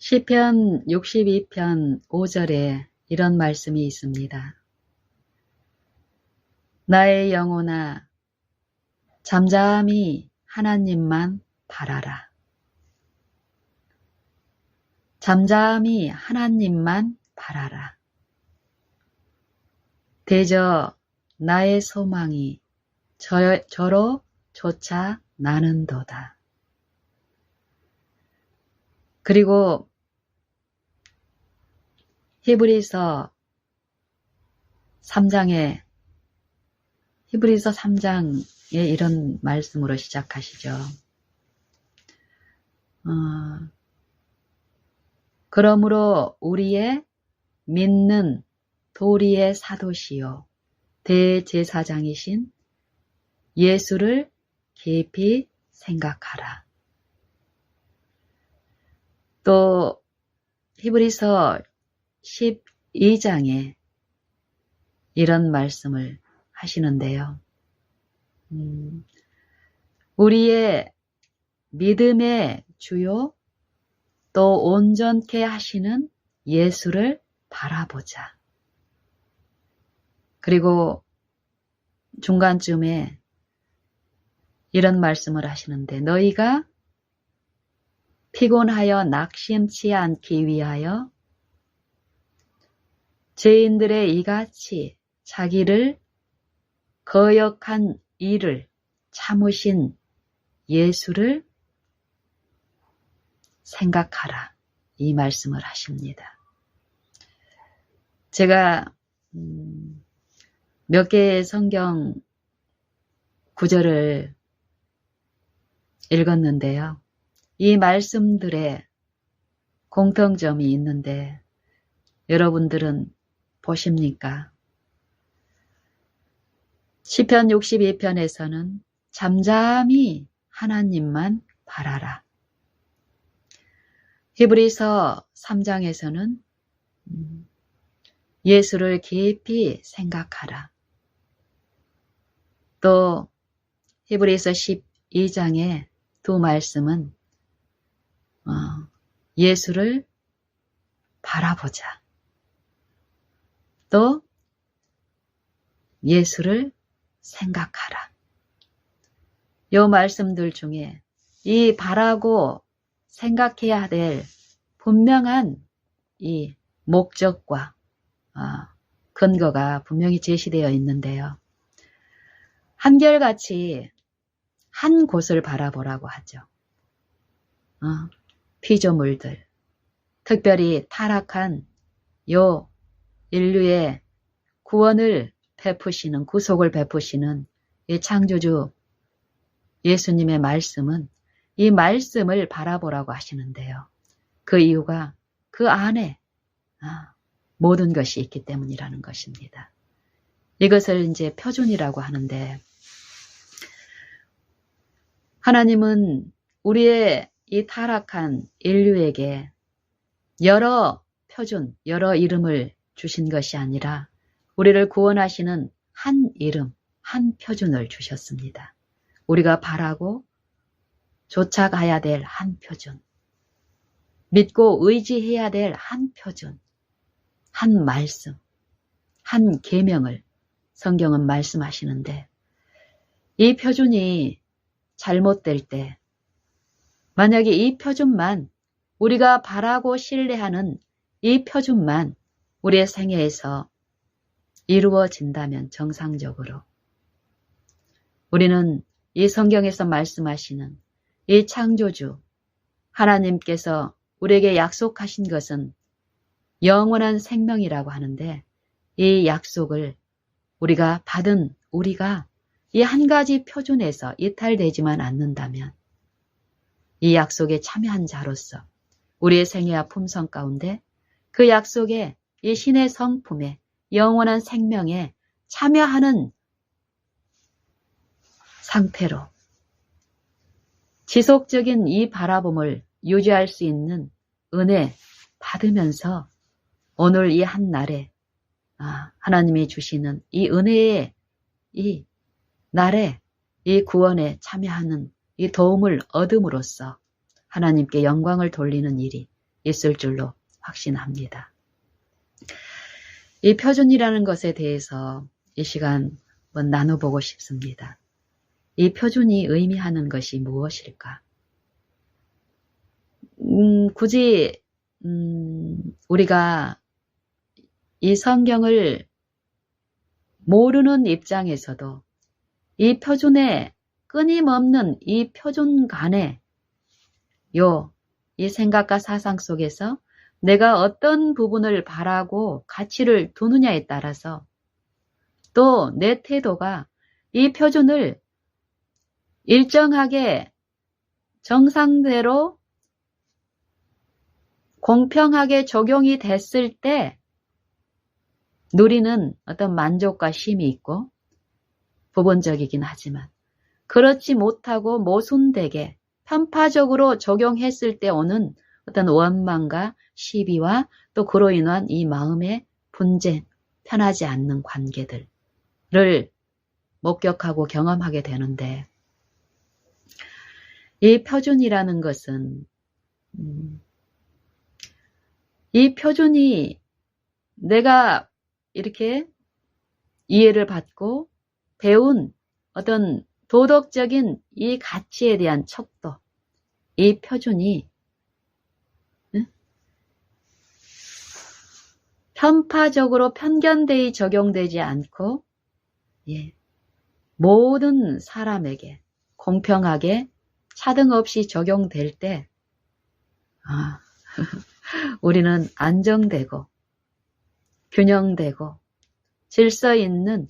시편 62편 5절에 이런 말씀이 있습니다. 나의 영혼아, 잠잠히 하나님만 바라라. 잠잠히 하나님만 바라라. 대저 나의 소망이 저로 쫓아 나는도다. 그리고 히브리서 3장에 이런 말씀으로 시작하시죠. 그러므로 우리의 믿는 도리의 사도시요 대제사장이신 예수를 깊이 생각하라. 또 히브리서 12장에 이런 말씀을 하시는데요. 우리의 믿음의 주요 또 온전케 하시는 예수를 바라보자. 그리고 중간쯤에 이런 말씀을 하시는데 너희가 피곤하여 낙심치 않기 위하여 죄인들의 이같이 자기를 거역한 일을 참으신 예수를 생각하라. 이 말씀을 하십니다. 제가 몇 개의 성경 구절을 읽었는데요. 이 말씀들에 공통점이 있는데 여러분들은 보십니까? 시편 62편에서는 잠잠히 하나님만 바라라. 히브리서 3장에서는 예수를 깊이 생각하라. 또 히브리서 12장의 두 말씀은 예수를 바라보자. 또 예수를 생각하라. 이 말씀들 중에 이 바라고 생각해야 될 분명한 이 목적과 근거가 분명히 제시되어 있는데요. 한결같이 한 곳을 바라보라고 하죠. 피조물들, 특별히 타락한 요 인류의 구원을 베푸시는, 구속을 베푸시는 이 창조주 예수님의 말씀은 이 말씀을 바라보라고 하시는데요. 그 이유가 그 안에 모든 것이 있기 때문이라는 것입니다. 이것을 이제 표준이라고 하는데 하나님은 우리의 이 타락한 인류에게 여러 표준, 여러 이름을 주신 것이 아니라 우리를 구원하시는 한 이름, 한 표준을 주셨습니다. 우리가 바라고 쫓아가야 될 한 표준, 믿고 의지해야 될 한 표준, 한 말씀, 한 계명을 성경은 말씀하시는데 이 표준이 잘못될 때 만약에 이 표준만 우리가 바라고 신뢰하는 이 표준만 우리의 생애에서 이루어진다면 정상적으로 우리는 이 성경에서 말씀하시는 이 창조주 하나님께서 우리에게 약속하신 것은 영원한 생명이라고 하는데 이 약속을 우리가 받은 우리가 이 한 가지 표준에서 이탈되지만 않는다면 이 약속에 참여한 자로서 우리의 생애와 품성 가운데 그 약속에 이 신의 성품에 영원한 생명에 참여하는 상태로 지속적인 이 바라봄을 유지할 수 있는 은혜 받으면서 오늘 이 한 날에 하나님이 주시는 이 은혜의 이 날에 이 구원에 참여하는 이 도움을 얻음으로써 하나님께 영광을 돌리는 일이 있을 줄로 확신합니다. 이 표준이라는 것에 대해서 이 시간 한번 나눠보고 싶습니다. 이 표준이 의미하는 것이 무엇일까? 굳이 우리가 이 성경을 모르는 입장에서도 이 표준에 끊임없는 이 표준 간에 이 생각과 사상 속에서 내가 어떤 부분을 바라고 가치를 두느냐에 따라서 또 내 태도가 이 표준을 일정하게 정상대로 공평하게 적용이 됐을 때 누리는 어떤 만족과 쉼이 있고 부분적이긴 하지만 그렇지 못하고 모순되게 편파적으로 적용했을 때 오는 어떤 원망과 시비와 또 그로 인한 이 마음의 분쟁, 편하지 않는 관계들을 목격하고 경험하게 되는데 이 표준이라는 것은 이 표준이 내가 이렇게 이해를 받고 배운 어떤 도덕적인 이 가치에 대한 척도, 이 표준이 편파적으로 편견되이 적용되지 않고 모든 사람에게 공평하게 차등 없이 적용될 때 우리는 안정되고 균형되고 질서 있는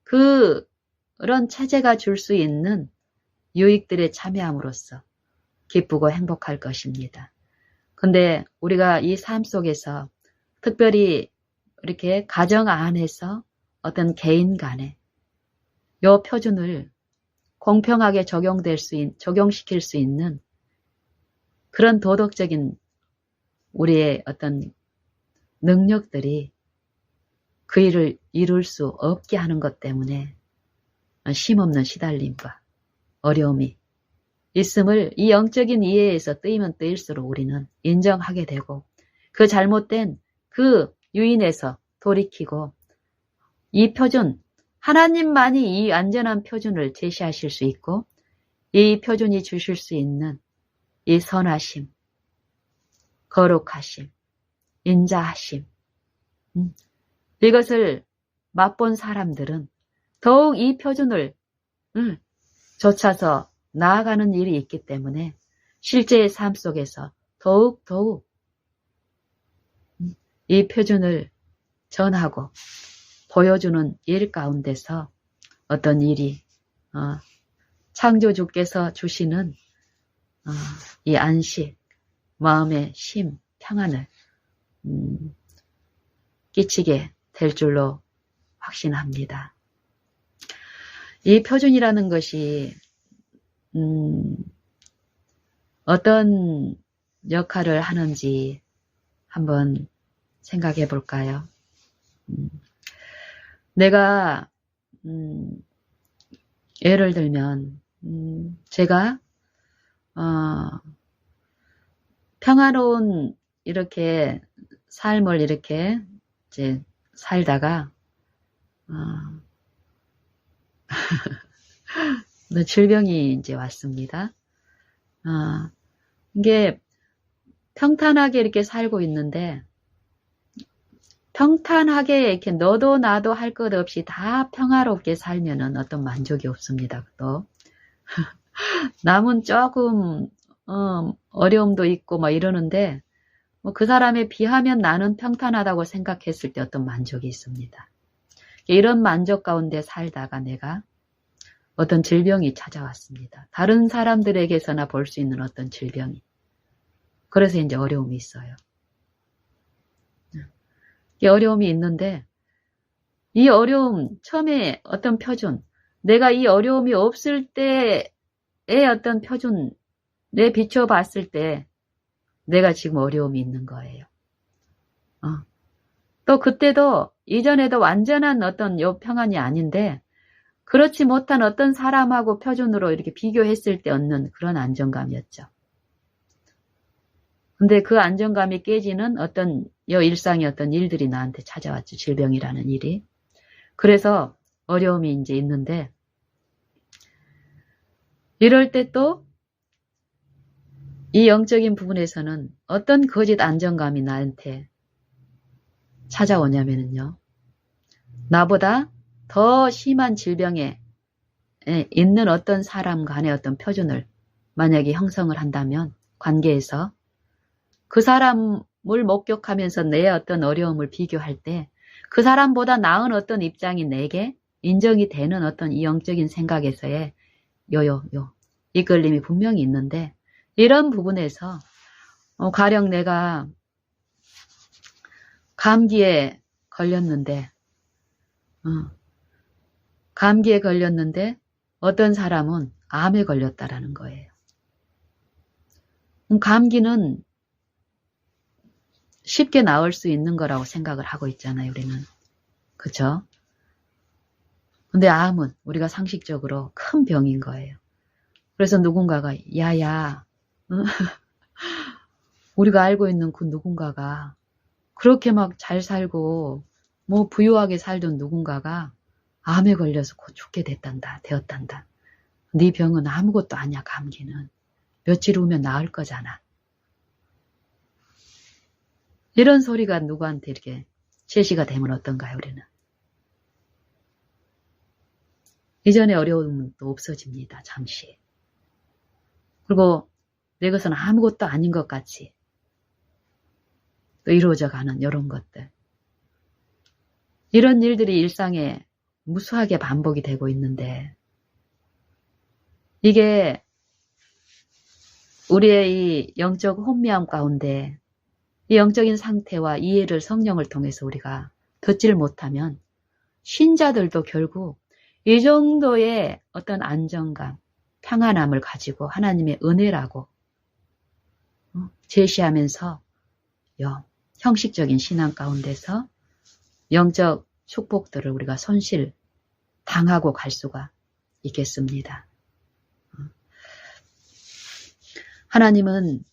그런 체제가 줄 수 있는 유익들에 참여함으로써 기쁘고 행복할 것입니다. 근데 우리가 이 삶 속에서 특별히 이렇게 가정 안에서 어떤 개인 간에 요 표준을 공평하게 적용시킬 수 있는 그런 도덕적인 우리의 어떤 능력들이 그 일을 이룰 수 없게 하는 것 때문에 쉼없는 시달림과 어려움이 있음을 이 영적인 이해에서 뜨이면 뜨일수록 우리는 인정하게 되고 그 잘못된 그 유인에서 돌이키고 이 표준, 하나님만이 이 안전한 표준을 제시하실 수 있고 이 표준이 주실 수 있는 이 선하심, 거룩하심, 인자하심 이것을 맛본 사람들은 더욱 이 표준을 좇아서 나아가는 일이 있기 때문에 실제의 삶 속에서 더욱 이 표준을 전하고 보여주는 일 가운데서 어떤 일이 창조주께서 주시는 이 안식, 마음의 쉼, 평안을 끼치게 될 줄로 확신합니다. 이 표준이라는 것이 어떤 역할을 하는지 한번 생각해 볼까요? 내가 예를 들면 제가 평화로운 이렇게 삶을 이렇게 이제 살다가 질병이 이제 왔습니다. 이게 평탄하게 이렇게 살고 있는데 평탄하게 이렇게 너도 나도 할 것 없이 다 평화롭게 살면은 어떤 만족이 없습니다. 또 남은 조금 어려움도 있고 뭐 이러는데 뭐 그 사람에 비하면 나는 평탄하다고 생각했을 때 어떤 만족이 있습니다. 이런 만족 가운데 살다가 내가 어떤 질병이 찾아왔습니다. 다른 사람들에게서나 볼 수 있는 어떤 질병이. 그래서 이제 어려움이 있어요. 이 어려움이 있는데 이 어려움 처음에 어떤 표준, 내가 이 어려움이 없을 때의 어떤 표준, 내 비춰봤을 때 내가 지금 어려움이 있는 거예요. 또 그때도 이전에도 완전한 어떤 평안이 아닌데 그렇지 못한 어떤 사람하고 표준으로 이렇게 비교했을 때 얻는 그런 안정감이었죠. 근데 그 안정감이 깨지는 어떤 일상의 어떤 일들이 나한테 찾아왔죠. 질병이라는 일이. 그래서 어려움이 이제 있는데, 이럴 때 또 이 영적인 부분에서는 어떤 거짓 안정감이 나한테 찾아오냐면요. 나보다 더 심한 질병에 있는 어떤 사람 간의 어떤 표준을 만약에 형성을 한다면 관계에서 그 사람을 목격하면서 내 어떤 어려움을 비교할 때 그 사람보다 나은 어떤 입장이 내게 인정이 되는 어떤 이 영적인 생각에서의 이끌림이 분명히 있는데 이런 부분에서 가령 내가 감기에 걸렸는데 어떤 사람은 암에 걸렸다라는 거예요. 감기는 쉽게 나을 수 있는 거라고 생각을 하고 있잖아요, 우리는. 그쵸? 근데 암은 우리가 상식적으로 큰 병인 거예요. 그래서 누군가가, 야야, 우리가 알고 있는 그 누군가가 그렇게 막 잘 살고, 뭐 부유하게 살던 누군가가 암에 걸려서 곧 죽게 되었단다. 네 병은 아무것도 아니야, 감기는. 며칠 후면 나을 거잖아. 이런 소리가 누구한테 이렇게 제시가 되면 어떤가요, 우리는? 이전의 어려움은 또 없어집니다, 잠시. 그리고 내 것은 아무것도 아닌 것 같이 또 이루어져 가는 이런 것들. 이런 일들이 일상에 무수하게 반복이 되고 있는데 이게 우리의 이 영적 혼미함 가운데 이 영적인 상태와 이해를 성령을 통해서 우리가 듣지를 못하면 신자들도 결국 이 정도의 어떤 안정감, 평안함을 가지고 하나님의 은혜라고 제시하면서 형식적인 신앙 가운데서 영적 축복들을 우리가 손실 당하고 갈 수가 있겠습니다. 하나님은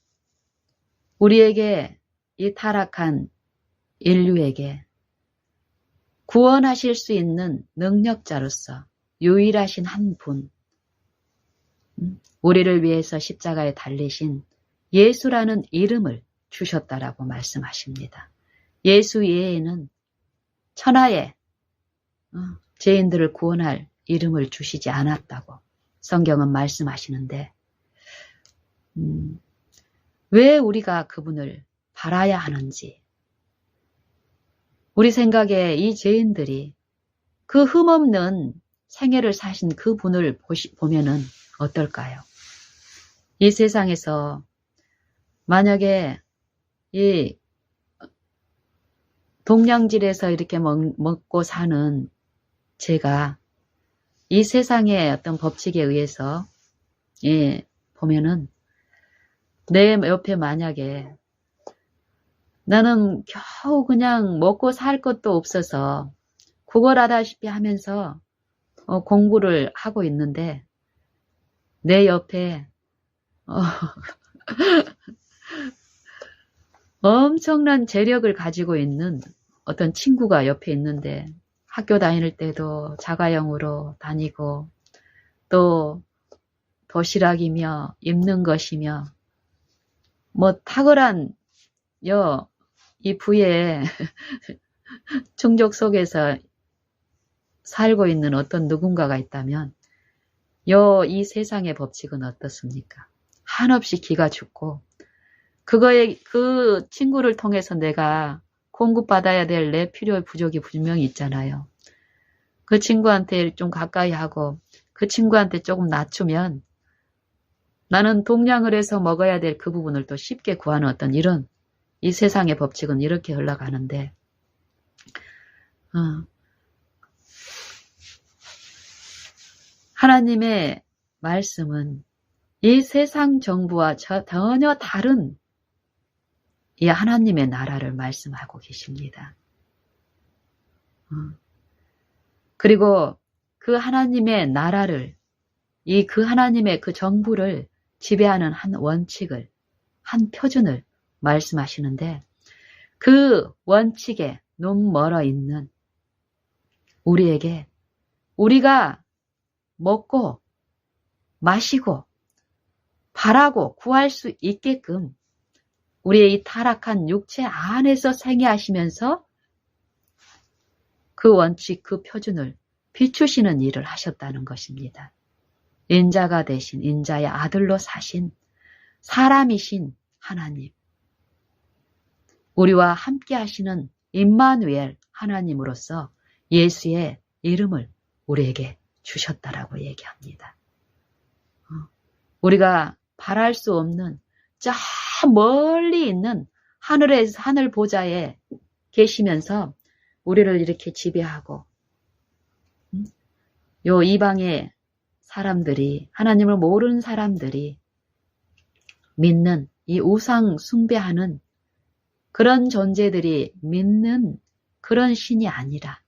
우리에게 이 타락한 인류에게 구원하실 수 있는 능력자로서 유일하신 한 분, 우리를 위해서 십자가에 달리신 예수라는 이름을 주셨다라고 말씀하십니다. 예수 외에는 천하에 죄인들을 구원할 이름을 주시지 않았다고 성경은 말씀하시는데 왜 우리가 그분을 바라야 하는지 우리 생각에 이 죄인들이 그 흠없는 생애를 사신 그분을 보면은 어떨까요? 이 세상에서 만약에 이 동량질에서 이렇게 먹고 사는 제가 이 세상의 어떤 법칙에 의해서 보면은 내 옆에 만약에 나는 겨우 그냥 먹고 살 것도 없어서 구걸하다시피 하면서 공부를 하고 있는데 내 옆에 엄청난 재력을 가지고 있는 어떤 친구가 옆에 있는데 학교 다닐 때도 자가용으로 다니고 또 도시락이며 입는 것이며 뭐 탁월한 이 부의 충족 속에서 살고 있는 어떤 누군가가 있다면 이 세상의 법칙은 어떻습니까? 한없이 기가 죽고 그 친구를 통해서 내가 공급받아야 될 내 필요의 부족이 분명히 있잖아요. 그 친구한테 좀 가까이 하고 그 친구한테 조금 낮추면 나는 동량을 해서 먹어야 될 그 부분을 또 쉽게 구하는 어떤 이런 이 세상의 법칙은 이렇게 흘러가는데 하나님의 말씀은 이 세상 정부와 전혀 다른 이 하나님의 나라를 말씀하고 계십니다. 그리고 그 하나님의 나라를 그 하나님의 그 정부를 지배하는 한 원칙을 한 표준을 말씀하시는데 그 원칙에 너무 멀어 있는 우리에게 우리가 먹고 마시고 바라고 구할 수 있게끔 우리의 이 타락한 육체 안에서 생애하시면서 그 원칙, 그 표준을 비추시는 일을 하셨다는 것입니다. 인자가 되신 인자의 아들로 사신 사람이신 하나님, 우리와 함께 하시는 임마누엘 하나님으로서 예수의 이름을 우리에게 주셨다라고 얘기합니다. 우리가 바랄 수 없는 저 멀리 있는 하늘 보좌에 계시면서 우리를 이렇게 지배하고 요 이방의 사람들이 하나님을 모르는 사람들이 믿는 이 우상 숭배하는 그런 존재들이 믿는 그런 신이 아니라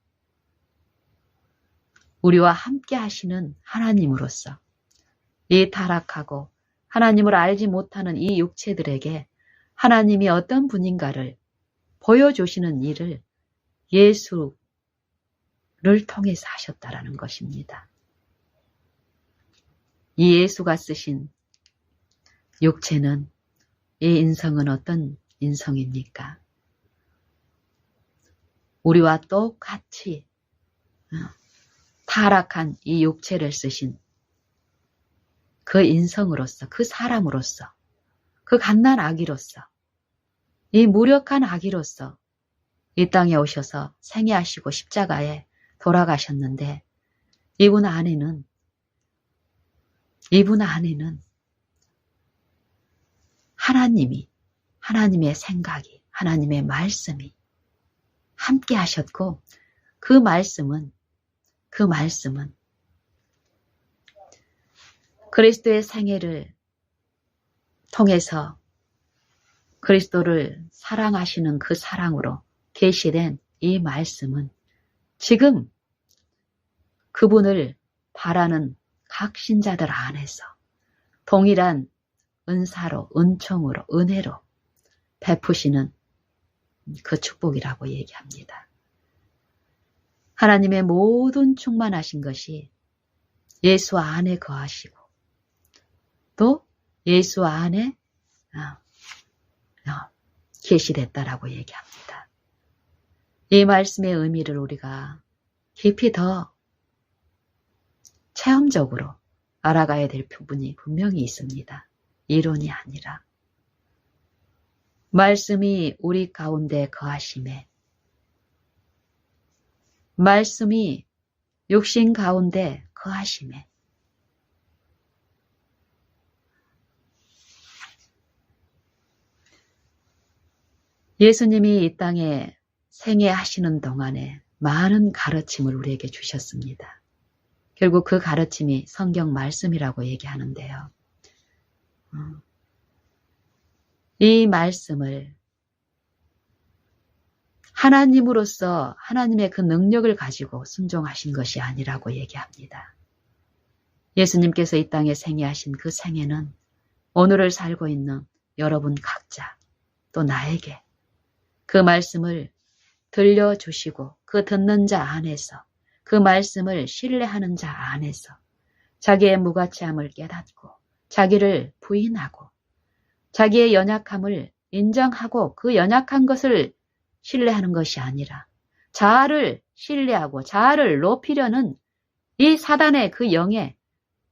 우리와 함께 하시는 하나님으로서 이 타락하고 하나님을 알지 못하는 이 육체들에게 하나님이 어떤 분인가를 보여주시는 일을 예수를 통해서 하셨다라는 것입니다. 이 예수가 쓰신 육체는, 이 인성은 어떤 인성입니까? 우리와 똑같이 타락한 이 육체를 쓰신 그 인성으로서, 그 사람으로서, 그 갓난 아기로서, 이 무력한 아기로서 이 땅에 오셔서 생애하시고 십자가에 돌아가셨는데 이분 안에는 하나님이, 하나님의 생각이, 하나님의 말씀이 함께 하셨고 그 말씀은 그리스도의 생애를 통해서 그리스도를 사랑하시는 그 사랑으로 계시된 이 말씀은 지금 그분을 바라는 각 신자들 안에서 동일한 은사로, 은총으로, 은혜로 베푸시는 그 축복이라고 얘기합니다. 하나님의 모든 충만하신 것이 예수 안에 거하시고 또 예수 안에 계시됐다라고 얘기합니다. 이 말씀의 의미를 우리가 깊이 더 체험적으로 알아가야 될 부분이 분명히 있습니다. 이론이 아니라 말씀이 우리 가운데 거하심에 말씀이 육신 가운데 거하심에 예수님이 이 땅에 생애하시는 동안에 많은 가르침을 우리에게 주셨습니다. 결국 그 가르침이 성경 말씀이라고 얘기하는데요. 이 말씀을 하나님으로서 하나님의 그 능력을 가지고 순종하신 것이 아니라고 얘기합니다. 예수님께서 이 땅에 생애하신 그 생애는 오늘을 살고 있는 여러분 각자 또 나에게 그 말씀을 들려주시고 그 듣는 자 안에서 그 말씀을 신뢰하는 자 안에서 자기의 무가치함을 깨닫고 자기를 부인하고 자기의 연약함을 인정하고 그 연약한 것을 신뢰하는 것이 아니라 자아를 신뢰하고 자아를 높이려는 이 사단의 그 영의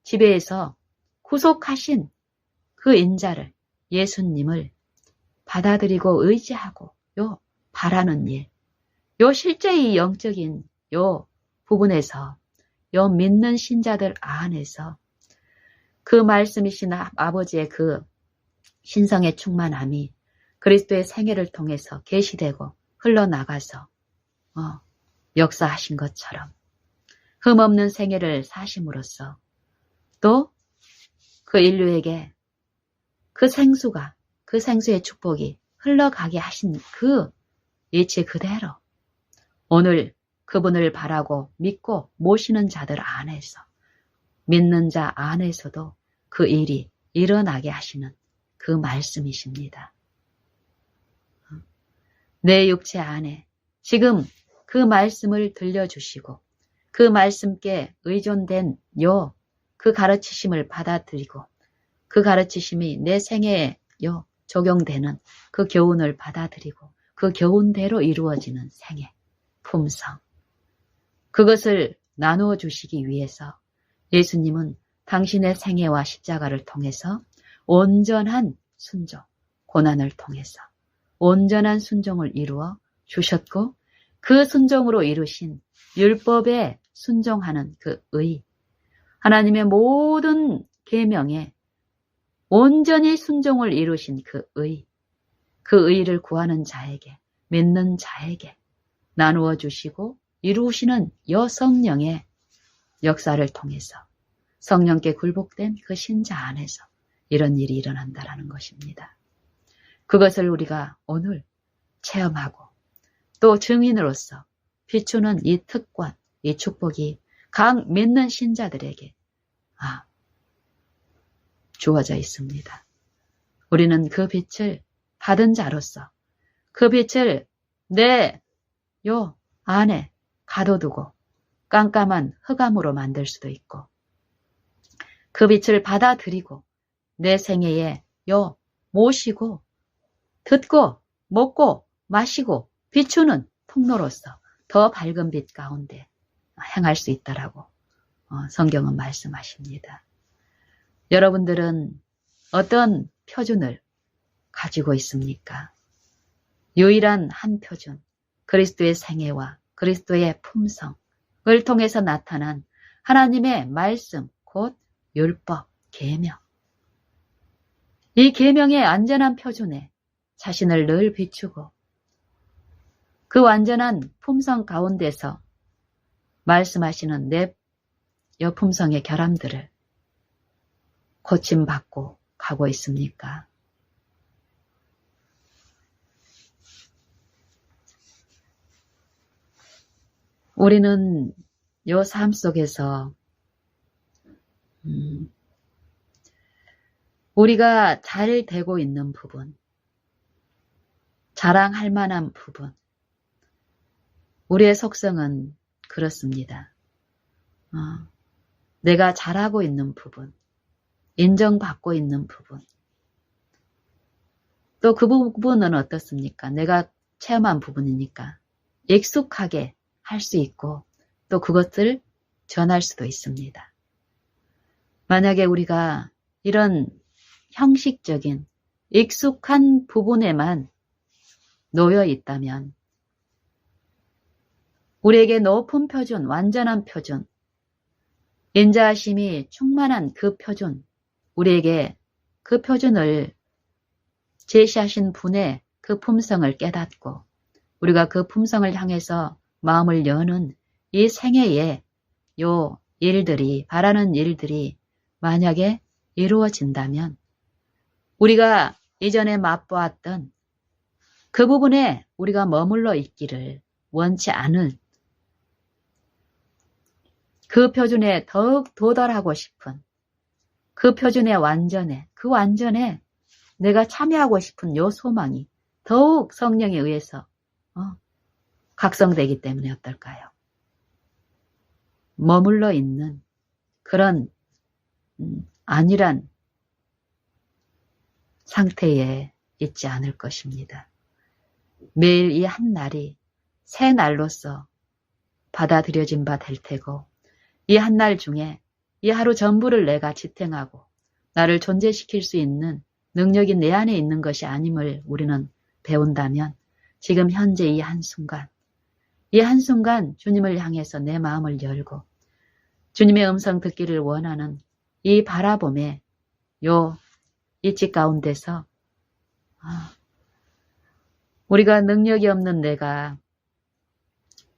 지배에서 구속하신 그 인자를 예수님을 받아들이고 의지하고 바라는 일, 실제 이 영적인 부분에서 믿는 신자들 안에서 그 말씀이신 아버지의 그 신성의 충만함이 그리스도의 생애를 통해서 계시되고 흘러나가서 역사하신 것처럼 흠없는 생애를 사심으로써 또 그 인류에게 그 생수의 축복이 흘러가게 하신 그 이치 그대로 오늘 그분을 바라고 믿고 모시는 자들 안에서 믿는 자 안에서도 그 일이 일어나게 하시는 그 말씀이십니다. 내 육체 안에 지금 그 말씀을 들려주시고 그 말씀께 의존된 그 가르치심을 받아들이고 그 가르치심이 내 생애에 적용되는 그 교훈을 받아들이고 그 교훈대로 이루어지는 생애, 품성. 그것을 나누어 주시기 위해서 예수님은 당신의 생애와 십자가를 통해서 온전한 순종, 고난을 통해서 온전한 순종을 이루어 주셨고 그 순종으로 이루신 율법에 순종하는 그 의, 하나님의 모든 계명에 온전히 순종을 이루신 그 의를 구하는 자에게, 믿는 자에게 나누어 주시고 이루시는 성령의 역사를 통해서 성령께 굴복된 그 신자 안에서 이런 일이 일어난다라는 것입니다. 그것을 우리가 오늘 체험하고 또 증인으로서 비추는 이 특권, 이 축복이 각 믿는 신자들에게 주어져 있습니다. 우리는 그 빛을 받은 자로서 그 빛을 내 안에 가둬두고 깜깜한 흑암으로 만들 수도 있고 그 빛을 받아들이고 내 생애에 모시고 듣고 먹고 마시고 비추는 통로로서 더 밝은 빛 가운데 행할 수 있다라고 성경은 말씀하십니다. 여러분들은 어떤 표준을 가지고 있습니까? 유일한 한 표준, 그리스도의 생애와 그리스도의 품성을 통해서 나타난 하나님의 말씀, 곧 율법, 계명. 이 계명의 안전한 표준에 자신을 늘 비추고 그 완전한 품성 가운데서 말씀하시는 내 여품성의 결함들을 고침받고 가고 있습니까? 우리는 요 삶 속에서 우리가 잘 되고 있는 부분, 자랑할 만한 부분, 우리의 속성은 그렇습니다. 내가 잘하고 있는 부분, 인정받고 있는 부분, 또 그 부분은 어떻습니까? 내가 체험한 부분이니까 익숙하게 할 수 있고 또 그것을 전할 수도 있습니다. 만약에 우리가 이런 형식적인 익숙한 부분에만 놓여 있다면 우리에게 높은 표준, 완전한 표준, 인자하심이 충만한 그 표준, 우리에게 그 표준을 제시하신 분의 그 품성을 깨닫고 우리가 그 품성을 향해서 마음을 여는 이 생애에 일들이, 바라는 일들이 만약에 이루어진다면 우리가 이전에 맛보았던 그 부분에 우리가 머물러 있기를 원치 않은 그 표준에 더욱 도달하고 싶은 그 표준의 완전에, 그 완전에 내가 참여하고 싶은 요 소망이 더욱 성령에 의해서 각성되기 때문에 어떨까요? 머물러 있는 그런 안일한 상태에 있지 않을 것입니다. 매일 이 한 날이 새 날로서 받아들여진 바 될 테고 이 한 날 중에 이 하루 전부를 내가 지탱하고 나를 존재시킬 수 있는 능력이 내 안에 있는 것이 아님을 우리는 배운다면 지금 현재 이 한순간 주님을 향해서 내 마음을 열고 주님의 음성 듣기를 원하는 이 바라봄에 이치 가운데서 우리가 능력이 없는 내가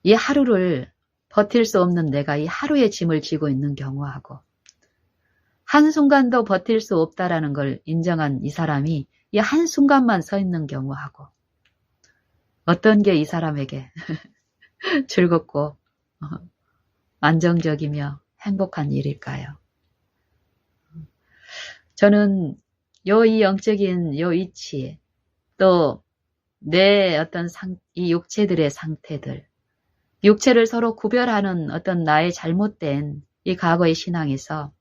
이 하루를 버틸 수 없는 내가 이 하루의 짐을 지고 있는 경우하고 한순간도 버틸 수 없다라는 걸 인정한 이 사람이 이 한순간만 서 있는 경우하고 어떤 게 이 사람에게 즐겁고 안정적이며 행복한 일일까요? 저는 이 영적인 이치 또 내 어떤 이 육체들의 상태들, 육체를 서로 구별하는 어떤 나의 잘못된 이 과거의 신앙에서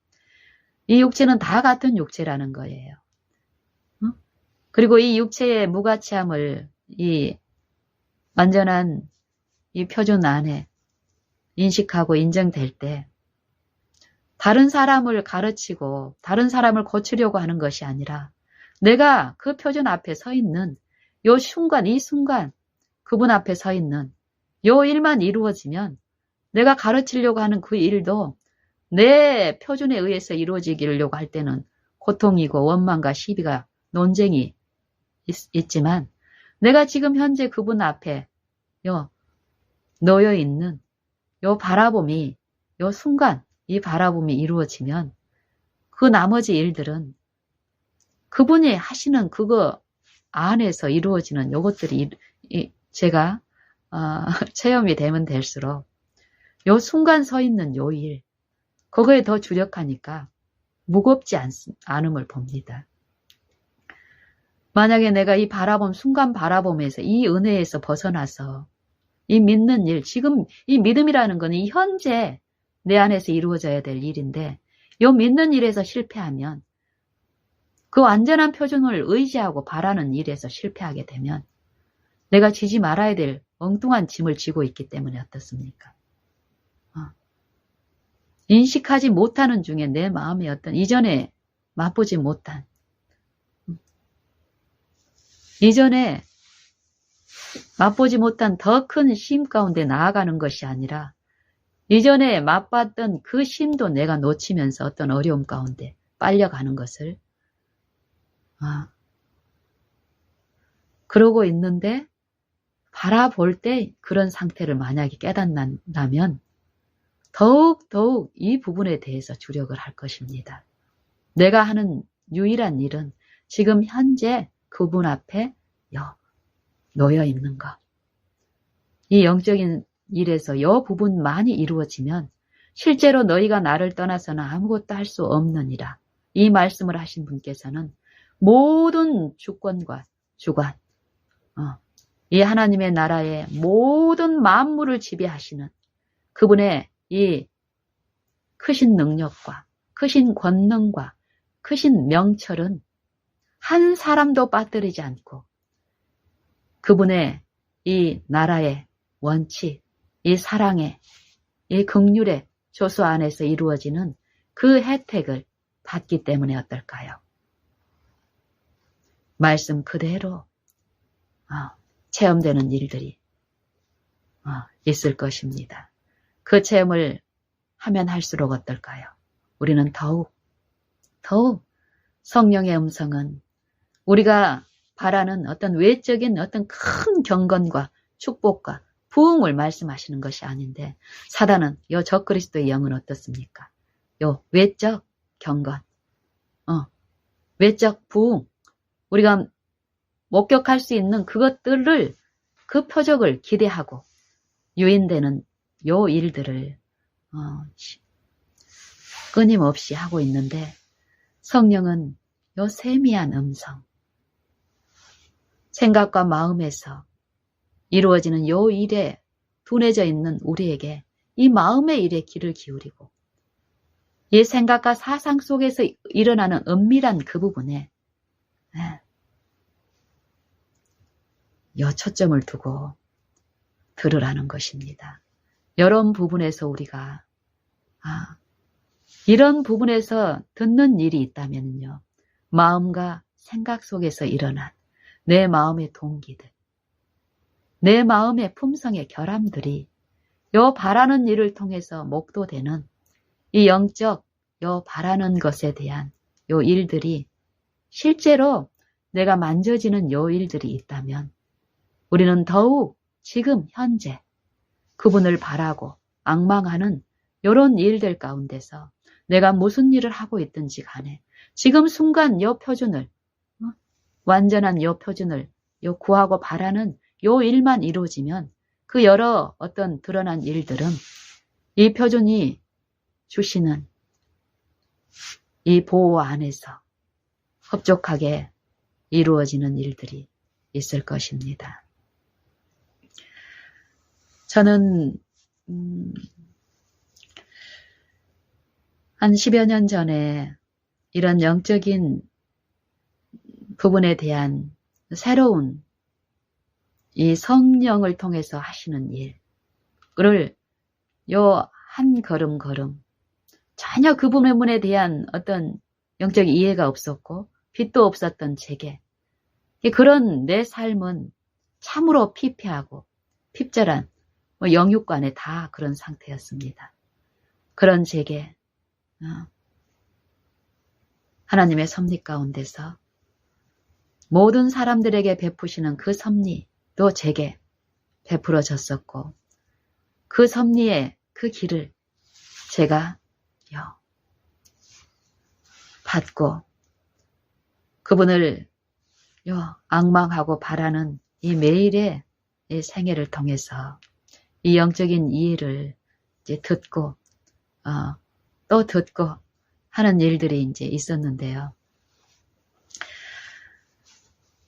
이 육체는 다 같은 육체라는 거예요. 그리고 이 육체의 무가치함을 이 완전한 이 표준 안에 인식하고 인정될 때 다른 사람을 가르치고 다른 사람을 고치려고 하는 것이 아니라 내가 그 표준 앞에 서 있는 요 순간, 이 순간 그분 앞에 서 있는 요 일만 이루어지면 내가 가르치려고 하는 그 일도 내 표준에 의해서 이루어지려고 할 때는 고통이고 원망과 시비가 논쟁이 있지만 내가 지금 현재 그분 앞에 놓여 있는 요 바라봄이 요 순간 이 바라봄이 이루어지면 그 나머지 일들은 그분이 하시는 그거 안에서 이루어지는 요것들이 제가 체험이 되면 될수록 요 순간 서 있는 요 일, 그거에 더 주력하니까 무겁지 않음을 봅니다. 만약에 내가 이 바라봄, 순간 바라봄에서 이 은혜에서 벗어나서 이 믿는 일, 지금 이 믿음이라는 건 이 현재 내 안에서 이루어져야 될 일인데 요 믿는 일에서 실패하면 그 완전한 표준을 의지하고 바라는 일에서 실패하게 되면 내가 지지 말아야 될 엉뚱한 짐을 지고 있기 때문에 어떻습니까? 인식하지 못하는 중에 내 마음의 어떤 이전에 맛보지 못한 이전에 맛보지 못한 더 큰 쉼 가운데 나아가는 것이 아니라 이전에 맛봤던 그 쉼도 내가 놓치면서 어떤 어려움 가운데 빨려가는 것을 그러고 있는데 바라볼 때 그런 상태를 만약에 깨닫는다면 더욱 이 부분에 대해서 주력을 할 것입니다. 내가 하는 유일한 일은 지금 현재 그분 앞에 놓여 있는 것. 이 영적인 일에서 이 부분만이 이루어지면 실제로 너희가 나를 떠나서는 아무것도 할 수 없느니라. 이 말씀을 하신 분께서는 모든 주권과 주관, 이 하나님의 나라의 모든 만물을 지배하시는 그분의 이 크신 능력과 크신 권능과 크신 명철은 한 사람도 빠뜨리지 않고 그분의 이 나라의 원칙, 이 사랑의, 이 긍휼의 조수 안에서 이루어지는 그 혜택을 받기 때문에 어떨까요? 말씀 그대로 체험되는 일들이 있을 것입니다. 그 체험을 하면 할수록 어떨까요? 우리는 더욱 성령의 음성은 우리가 바라는 어떤 외적인 어떤 큰 경건과 축복과 부흥을 말씀하시는 것이 아닌데 사단은 요 적그리스도의 영은 어떻습니까? 요 외적 경건, 외적 부흥, 우리가 목격할 수 있는 그것들을 그 표적을 기대하고 유인되는 요 일들을 끊임없이 하고 있는데 성령은 요 세미한 음성, 생각과 마음에서 이루어지는 요 일에 둔해져 있는 우리에게 이 마음의 일에 귀를 기울이고 이 생각과 사상 속에서 일어나는 은밀한 그 부분에 요 초점을 두고 들으라는 것입니다. 이런 부분에서 우리가 이런 부분에서 듣는 일이 있다면요. 마음과 생각 속에서 일어난 내 마음의 동기들, 내 마음의 품성의 결함들이 요 바라는 일을 통해서 목도되는 이 영적 요 바라는 것에 대한 요 일들이 실제로 내가 만져지는 요 일들이 있다면 우리는 더욱 지금 현재 그분을 바라고 앙망하는 요런 일들 가운데서 내가 무슨 일을 하고 있든지 간에 지금 순간 요 표준을 완전한 요 표준을 요 구하고 바라는 요 일만 이루어지면 그 여러 어떤 드러난 일들은 이 표준이 주시는 이 보호 안에서 흡족하게 이루어지는 일들이 있을 것입니다. 저는 한 10여 년 전에 이런 영적인 부분에 대한 새로운 이 성령을 통해서 하시는 일을 요 한 걸음 전혀 그 부분에 대한 어떤 영적 이해가 없었고 빛도 없었던 제게 그런 내 삶은 참으로 피폐하고 핍절한 영육간에 다 그런 상태였습니다. 그런 제게 하나님의 섭리 가운데서 모든 사람들에게 베푸시는 그 섭리도 제게 베풀어졌었고 그 섭리의 그 길을 제가 받고 그분을 앙망하고 바라는 이 매일의 이 생애를 통해서 이 영적인 이해를 이제 듣고 또 듣고 하는 일들이 이제 있었는데요.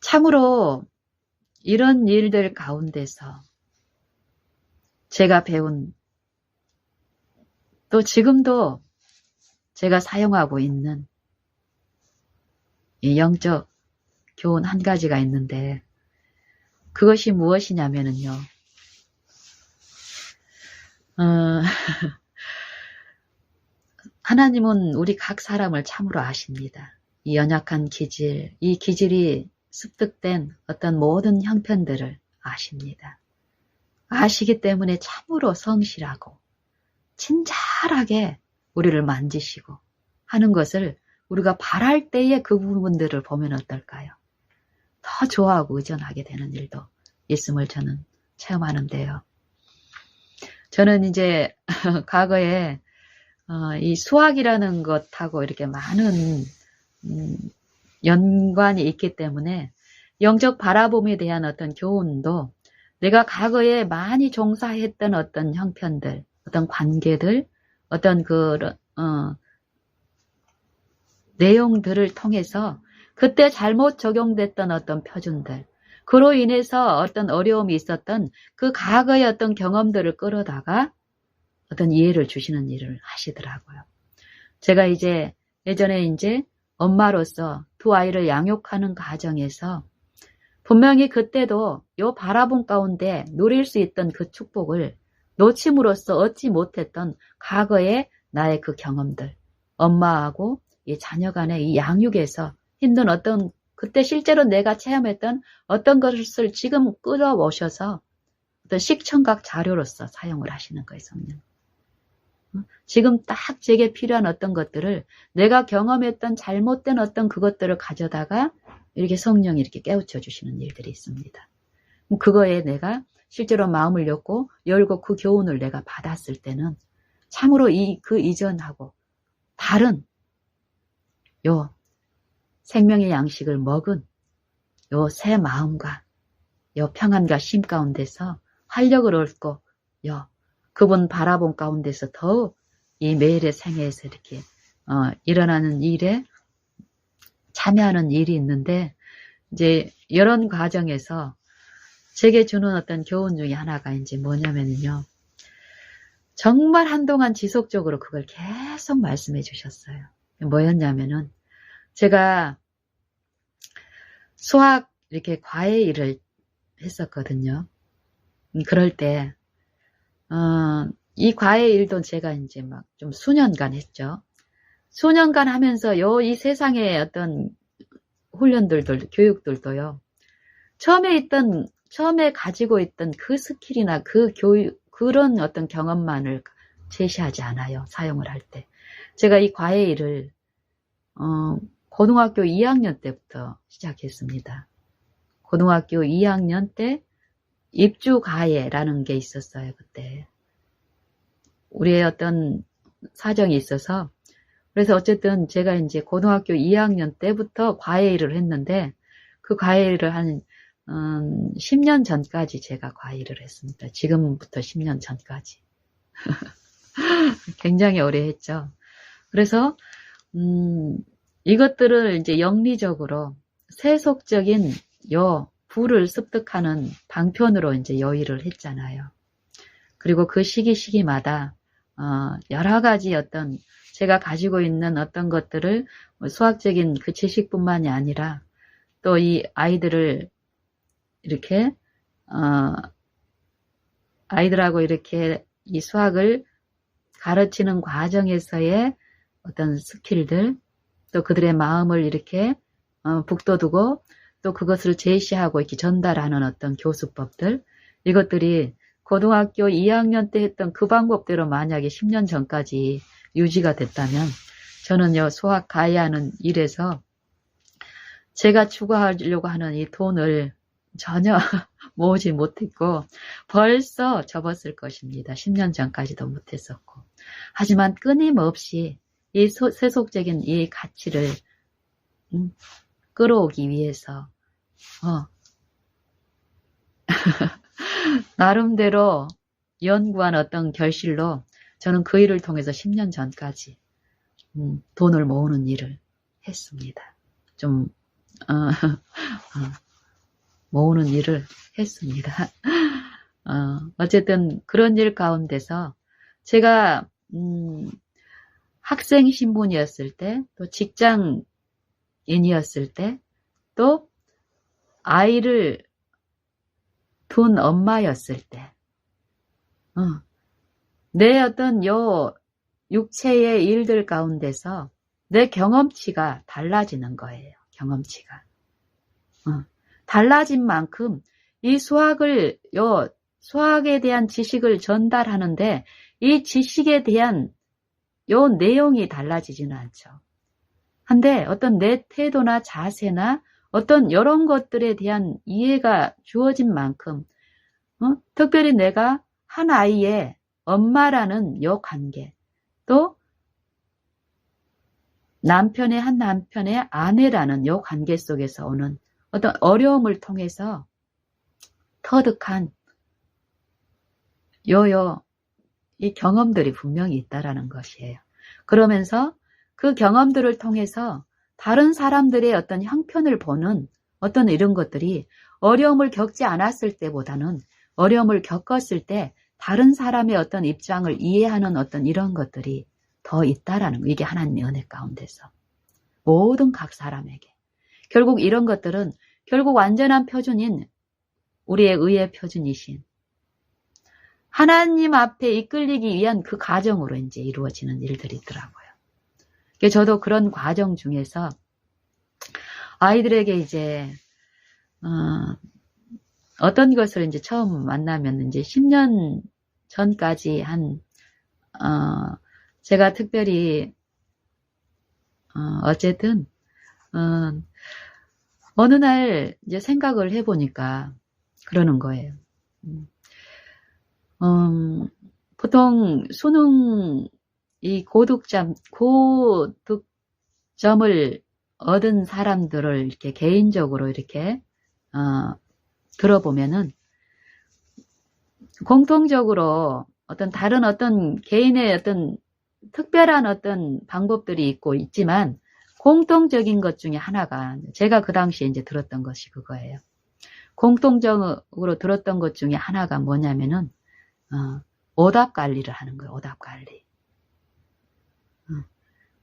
참으로 이런 일들 가운데서 제가 배운 또 지금도 제가 사용하고 있는 이 영적 교훈 한 가지가 있는데 그것이 무엇이냐면요. 하나님은 우리 각 사람을 참으로 아십니다. 이 연약한 기질, 이 기질이 습득된 어떤 모든 형편들을 아십니다. 아시기 때문에 참으로 성실하고 친절하게 우리를 만지시고 하는 것을 우리가 바랄 때에 그 부분들을 보면 어떨까요? 더 좋아하고 의존하게 되는 일도 있음을 저는 체험하는데요. 저는 이제 과거에 이 수학이라는 것하고 이렇게 많은 연관이 있기 때문에 영적 바라봄에 대한 어떤 교훈도 내가 과거에 많이 종사했던 어떤 형편들, 어떤 관계들, 어떤 내용들을 통해서 그때 잘못 적용됐던 어떤 표준들, 그로 인해서 어떤 어려움이 있었던 그 과거의 어떤 경험들을 끌어다가 어떤 이해를 주시는 일을 하시더라고요. 제가 이제 예전에 이제 엄마로서 두 아이를 양육하는 과정에서 분명히 그때도 요 바라본 가운데 누릴 수 있던 그 축복을 놓침으로써 얻지 못했던 과거의 나의 그 경험들, 엄마하고 이 자녀 간의 이 양육에서 힘든 어떤 그때 실제로 내가 체험했던 어떤 것을 지금 끌어오셔서 어떤 식청각 자료로서 사용을 하시는 거예요, 성령. 지금 딱 제게 필요한 어떤 것들을 내가 경험했던 잘못된 어떤 그것들을 가져다가 이렇게 성령이 이렇게 깨우쳐 주시는 일들이 있습니다. 그거에 내가 실제로 마음을 열고 그 교훈을 내가 받았을 때는 참으로 그 이전하고 다른 요 생명의 양식을 먹은 요 새 마음과 요 평안과 쉼 가운데서 활력을 얻고 그분 바라본 가운데서 더욱 이 매일의 생애에서 이렇게 일어나는 일에 참여하는 일이 있는데 이제 이런 과정에서 제게 주는 어떤 교훈 중에 하나가 이제 뭐냐면요. 정말 한동안 지속적으로 그걸 계속 말씀해 주셨어요. 뭐였냐면은 제가 수학 이렇게 과외 일을 했었거든요. 그럴 때 이 과외 일도 제가 이제 막 좀 수년간 했죠. 수년간 하면서 이 세상의 어떤 훈련들도 교육들도요. 처음에 가지고 있던 그 스킬이나 그 교육 그런 어떤 경험만을 제시하지 않아요. 사용을 할 때. 제가 이 과외 일을 고등학교 2학년 때부터 시작했습니다. 고등학교 2학년 때 입주 과외라는 게 있었어요. 그때. 우리의 어떤 사정이 있어서 그래서 어쨌든 제가 이제 고등학교 2학년 때부터 과외 일을 했는데 그 과외 일을 한 10년 전까지 제가 과외 일을 했습니다. 지금부터 10년 전까지. 굉장히 오래 했죠. 그래서 이것들을 이제 영리적으로 세속적인 부를 습득하는 방편으로 이제 여의를 했잖아요. 그리고 그 시기마다 여러 가지 어떤 제가 가지고 있는 어떤 것들을 수학적인 그 지식뿐만이 아니라 또 이 아이들을 이렇게 아이들하고 이렇게 이 수학을 가르치는 과정에서의 어떤 스킬들, 또 그들의 마음을 이렇게 북돋우고 또 그것을 제시하고 이렇게 전달하는 어떤 교수법들, 이것들이 고등학교 2학년 때 했던 그 방법대로 만약에 10년 전까지 유지가 됐다면 저는 수학 가해하는 일에서 제가 추구하려고 하는 이 돈을 전혀 모으지 못했고 벌써 접었을 것입니다. 10년 전까지도 못했었고. 하지만 끊임없이 이 세속적인 이 가치를 끌어오기 위해서 나름대로 연구한 어떤 결실로 저는 그 일을 통해서 10년 전까지 돈을 모으는 일을 했습니다. 좀 모으는 일을 했습니다. 어쨌든 그런 일 가운데서 제가 학생 신분이었을 때, 또 직장인이었을 때, 또 아이를 둔 엄마였을 때, 내 어떤 육체의 일들 가운데서 내 경험치가 달라지는 거예요. 경험치가. 달라진 만큼 이 수학에 대한 지식을 전달하는데 이 지식에 대한 내용이 달라지지는 않죠. 한데 어떤 내 태도나 자세나 어떤 이런 것들에 대한 이해가 주어진 만큼 특별히 내가 한 아이의 엄마라는 관계, 또 한 남편의 아내라는 관계 속에서 오는 어떤 어려움을 통해서 터득한 이 경험들이 분명히 있다라는 것이에요. 그러면서 그 경험들을 통해서 다른 사람들의 어떤 형편을 보는 어떤 이런 것들이 어려움을 겪지 않았을 때보다는 어려움을 겪었을 때 다른 사람의 어떤 입장을 이해하는 어떤 이런 것들이 더 있다라는 거. 이게 하나님의 은혜 가운데서 모든 각 사람에게 결국 이런 것들은 결국 완전한 표준인 우리의 의의 표준이신 하나님 앞에 이끌리기 위한 그 과정으로 이제 이루어지는 일들이더라고요. 저도 그런 과정 중에서 아이들에게 이제 어떤 것을 이제 처음 만나면 이제 10년 전까지 제가 특별히 어쨌든 어느 날 이제 생각을 해보니까 그러는 거예요. 보통 수능 이 고득점을 얻은 사람들을 이렇게 개인적으로 이렇게 들어보면은 공통적으로 다른 개인의 특별한 방법들이 있지만 공통적인 것 중에 하나가 제가 그 당시에 이제 들었던 것이 그거예요. 공통적으로 들었던 것 중에 하나가 뭐냐면은 오답 관리를 하는 거예요. 오답 관리.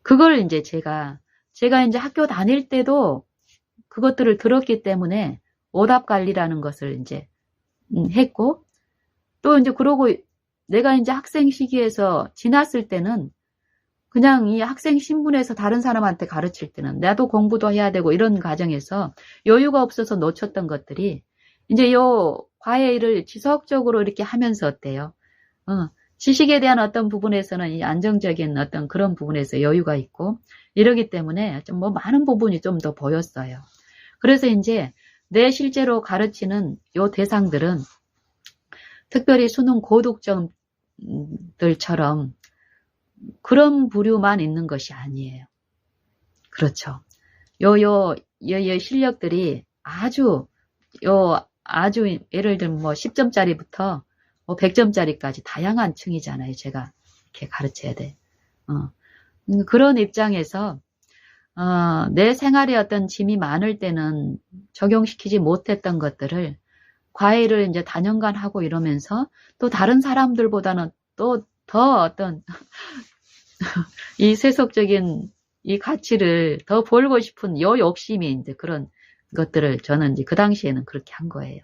그걸 이제 제가 이제 학교 다닐 때도 그것들을 들었기 때문에 오답 관리라는 것을 이제 했고 또 이제 그러고 내가 이제 학생 시기에서 지났을 때는 그냥 이 학생 신분에서 다른 사람한테 가르칠 때는 나도 공부도 해야 되고 이런 과정에서 여유가 없어서 놓쳤던 것들이 이제 과외를 지속적으로 이렇게 하면서 어때요? 지식에 대한 어떤 부분에서는 이 안정적인 어떤 그런 부분에서 여유가 있고 이러기 때문에 좀 많은 부분이 좀 더 보였어요. 그래서 이제 내 실제로 가르치는 대상들은 특별히 수능 고득점들처럼 그런 부류만 있는 것이 아니에요. 그렇죠. 실력들이 아주 예를 들면 10점짜리부터 100점짜리까지 다양한 층이잖아요. 제가 이렇게 가르쳐야 돼. 그런 입장에서 내 생활에 어떤 짐이 많을 때는 적용시키지 못했던 것들을 과외를 이제 다년간 하고 이러면서 또 다른 사람들보다는 또 더 어떤 이 세속적인 이 가치를 더 벌고 싶은 요 욕심이 이제 그런 것들을 저는 이제 그 당시에는 그렇게 한 거예요.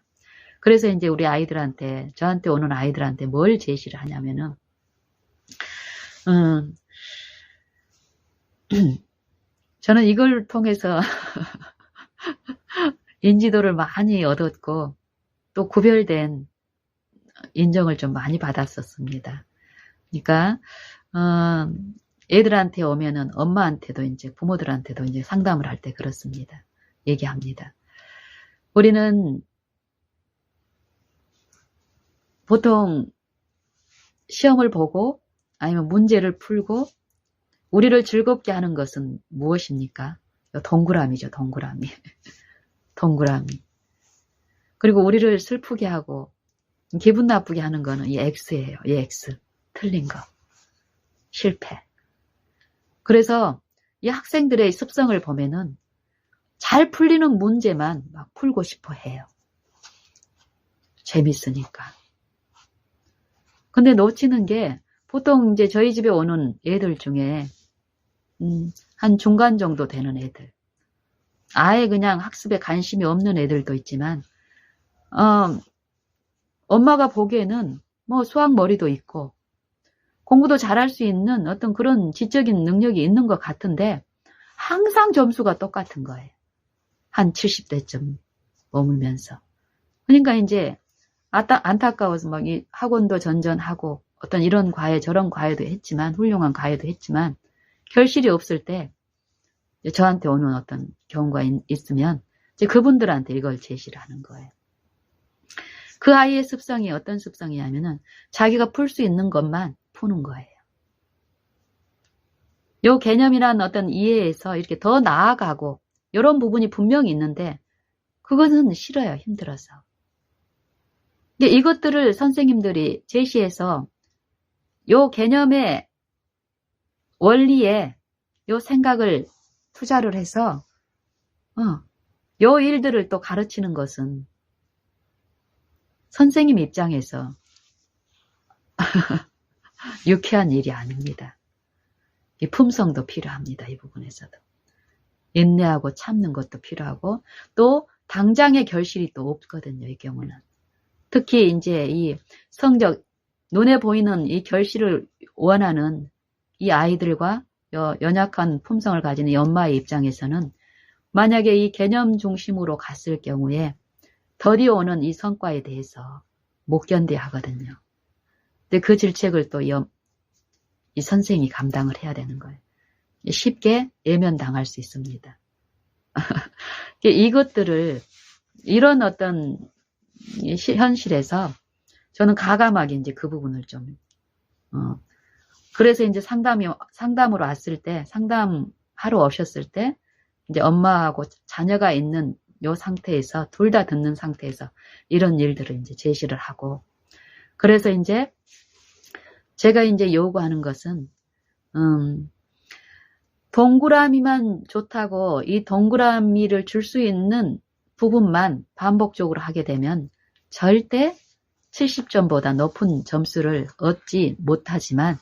그래서 이제 우리 아이들한테, 저한테 오는 아이들한테 뭘 제시를 하냐면은, 저는 이걸 통해서 인지도를 많이 얻었고, 또 구별된 인정을 좀 많이 받았었습니다. 그러니까, 애들한테 오면은 엄마한테도 이제 부모들한테도 이제 상담을 할 때 그렇습니다. 얘기합니다. 우리는 보통 시험을 보고 아니면 문제를 풀고 우리를 즐겁게 하는 것은 무엇입니까? 동그라미죠, 동그라미. 동그라미. 그리고 우리를 슬프게 하고 기분 나쁘게 하는 거는 이 X예요. 이 X. 틀린 거. 실패. 그래서 이 학생들의 습성을 보면은 잘 풀리는 문제만 막 풀고 싶어 해요. 재밌으니까. 근데 놓치는 게 보통 이제 저희 집에 오는 애들 중에 한 중간 정도 되는 애들. 아예 그냥 학습에 관심이 없는 애들도 있지만 엄마가 보기에는 뭐 수학 머리도 있고 공부도 잘할 수 있는 어떤 그런 지적인 능력이 있는 것 같은데 항상 점수가 똑같은 거예요. 한 70대쯤 머물면서. 그러니까 이제 안타까워서 막 이 학원도 전전하고 어떤 이런 과외 저런 과외도 했지만 훌륭한 과외도 했지만 결실이 없을 때 저한테 오는 어떤 경우가 있으면 이제 그분들한테 이걸 제시를 하는 거예요. 그 아이의 습성이 어떤 습성이냐면은 자기가 풀 수 있는 것만 푸는 거예요. 요 개념이란 어떤 이해에서 이렇게 더 나아가고 이런 부분이 분명히 있는데 그것은 싫어요. 힘들어서. 이것들을 선생님들이 제시해서 요 개념의 원리에 요 생각을 투자를 해서 요 일들을 또 가르치는 것은 선생님 입장에서 유쾌한 일이 아닙니다. 이 품성도 필요합니다. 이 부분에서도. 인내하고 참는 것도 필요하고 또 당장의 결실이 또 없거든요. 이 경우는. 특히 이제 이 성적, 눈에 보이는 이 결실을 원하는 이 아이들과 연약한 품성을 가지는 이 엄마의 입장에서는 만약에 이 개념 중심으로 갔을 경우에 덜이 오는 이 성과에 대해서 못 견뎌야 하거든요. 근데 그 질책을 또 이 선생님이 감당을 해야 되는 거예요. 쉽게 외면당할 수 있습니다. 이것들을 이런 어떤 현실에서 저는 가감하게 이제 그 부분을 좀 그래서 이제 상담으로 왔을 때 상담하러 오셨을 때 이제 엄마하고 자녀가 있는 요 상태에서 둘 다 듣는 상태에서 이런 일들을 이제 제시를 하고 그래서 이제 제가 이제 요구하는 것은 동그라미만 좋다고 이 동그라미를 줄 수 있는 부분만 반복적으로 하게 되면 절대 70점보다 높은 점수를 얻지 못하지만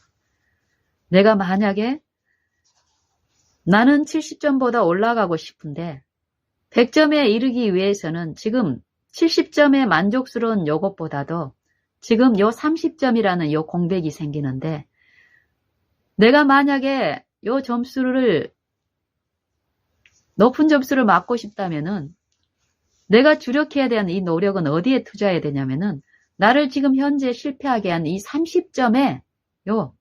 내가 만약에 나는 70점보다 올라가고 싶은데 100점에 이르기 위해서는 지금 70점의 만족스러운 요것보다도 지금 요 30점이라는 요 공백이 생기는데 내가 만약에 요 점수를 높은 점수를 맞고 싶다면은 내가 주력해야 되는 이 노력은 어디에 투자해야 되냐면은 나를 지금 현재 실패하게 한 이 30점에 요